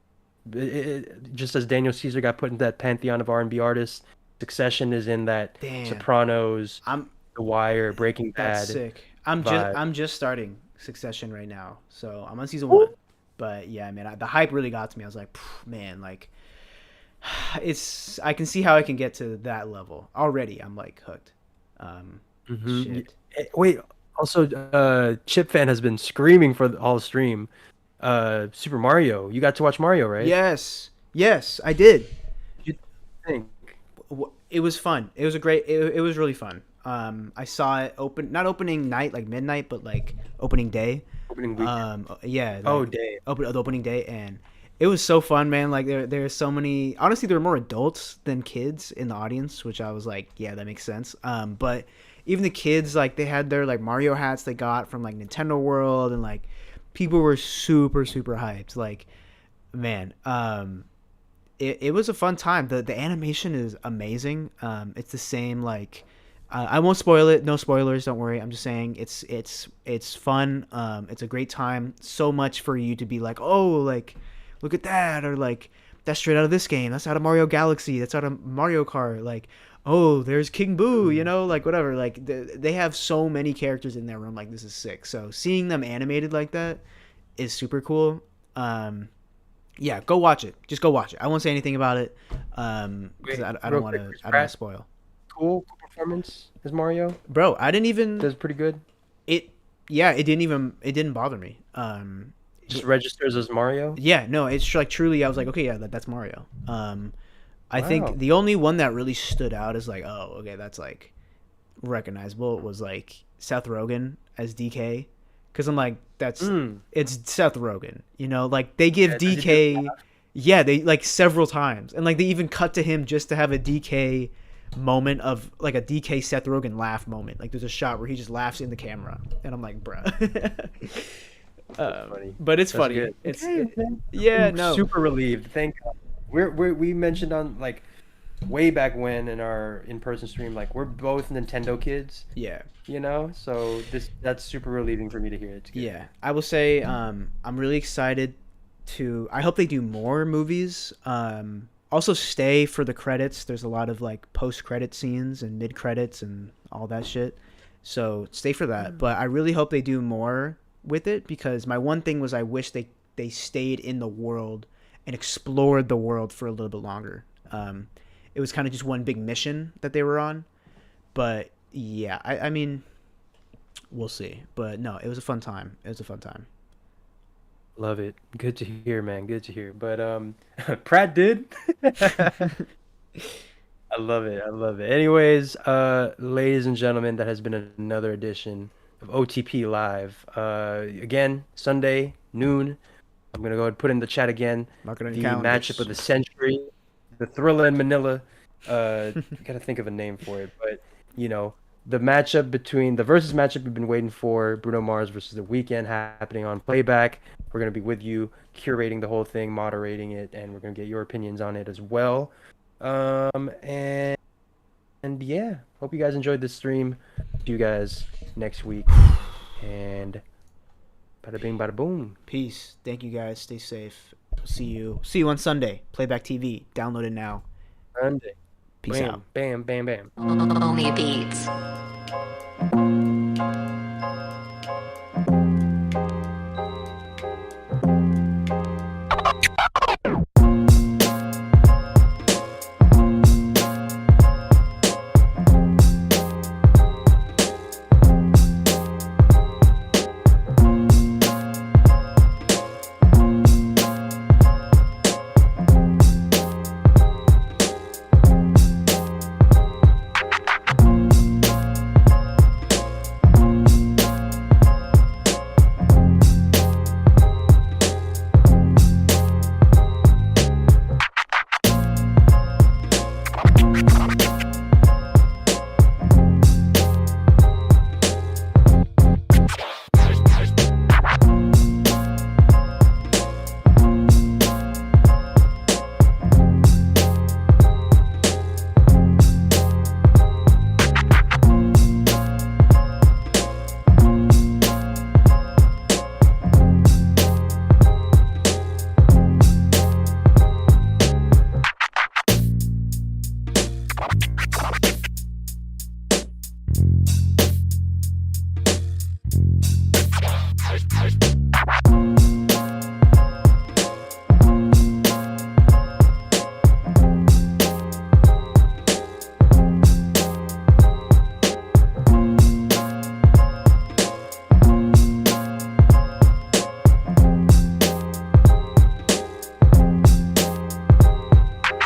Just as Daniel Caesar got put into that pantheon of R&B artists, Succession is in that Damn. Sopranos, I'm The Wire, Breaking That's Bad sick. vibe. I'm just starting Succession right now, so I'm on season Ooh. 1. But yeah, man, the hype really got to me. I was like, man, like it's I can see how I can get to that level already. I'm like hooked. Hmm. Shit. Wait, also, Chip fan has been screaming for the all stream. Super Mario. You got to watch Mario, right? Yes, yes, I did. What you think? It was fun. It was a great. It was really fun. I saw it not opening night like midnight, but like opening day. Opening weekend. Yeah, Oh, like day. the opening day, and it was so fun, man. Like there's so many. Honestly, there were more adults than kids in the audience, which I was like, yeah, that makes sense. But even the kids, like they had their like Mario hats they got from like Nintendo World, and like people were super hyped. Like man, it was a fun time. The animation is amazing. It's the same like I won't spoil it. No spoilers. Don't worry. I'm just saying it's fun. It's a great time. So much for you to be like, oh, like look at that, or like that's straight out of this game. That's out of Mario Galaxy. That's out of Mario Kart. Like, oh, there's King Boo. You know, like whatever. Like they have so many characters in there. Where I'm like, this is sick. So seeing them animated like that is super cool. Yeah, go watch it. Just go watch it. I won't say anything about it because Wait, I don't real want quick, to. Chris I don't want Pratt, to spoil. cool performance as Mario. Bro, I didn't even Does pretty good. it. Yeah, it didn't bother me. Just registers as Mario. Yeah, no, it's like truly. I was like, okay, yeah, that's Mario. I think Wow. the only one that really stood out is like, oh, okay, that's like recognizable was like Seth Rogen as DK, because I'm like, Mm. it's Seth Rogen, you know, like they give Yeah, does he do DK, yeah, they like several times, and like they even cut to him just to have a DK moment of like a DK Seth Rogen laugh moment. Like there's a shot where he just laughs in the camera, and I'm like, bruh. That's funny. But it's That's funny. good. It's Okay, man. yeah, I'm no, super relieved. Thank God. We mentioned on like way back when in our in-person stream, like we're both Nintendo kids, yeah. so that's super relieving for me to hear. It's good. Yeah, I will say I'm really excited to. I hope they do more movies. Also, stay for the credits. There's a lot of like post-credit scenes and mid-credits and all that shit. So stay for that. But I really hope they do more with it because my one thing was I wish they stayed in the world and explored the world for a little bit longer. It was kind of just one big mission that they were on. But yeah, I mean we'll see. But no, it was a fun time. It was a fun time. Love it. Good to hear, man. Good to hear. But Pratt did. I love it. I love it. Anyways, ladies and gentlemen, that has been another edition of OTP Live. Again, Sunday, noon. I'm gonna go ahead and put in the chat again. Mark it on your The matchup calendars. of the century, the Thrilla in Manila. Gotta think of a name for it, but you know, the versus matchup we've been waiting for, Bruno Mars versus The Weeknd, happening on Playback. We're gonna be with you, curating the whole thing, moderating it, and we're gonna get your opinions on it as well. And yeah, hope you guys enjoyed this stream. See you guys next week, and bada bing, bada boom. Peace. Thank you guys. Stay safe. See you on Sunday. Playback TV. Download it now. Sunday. Peace Bam, out. bam, bam, bam. Only beats.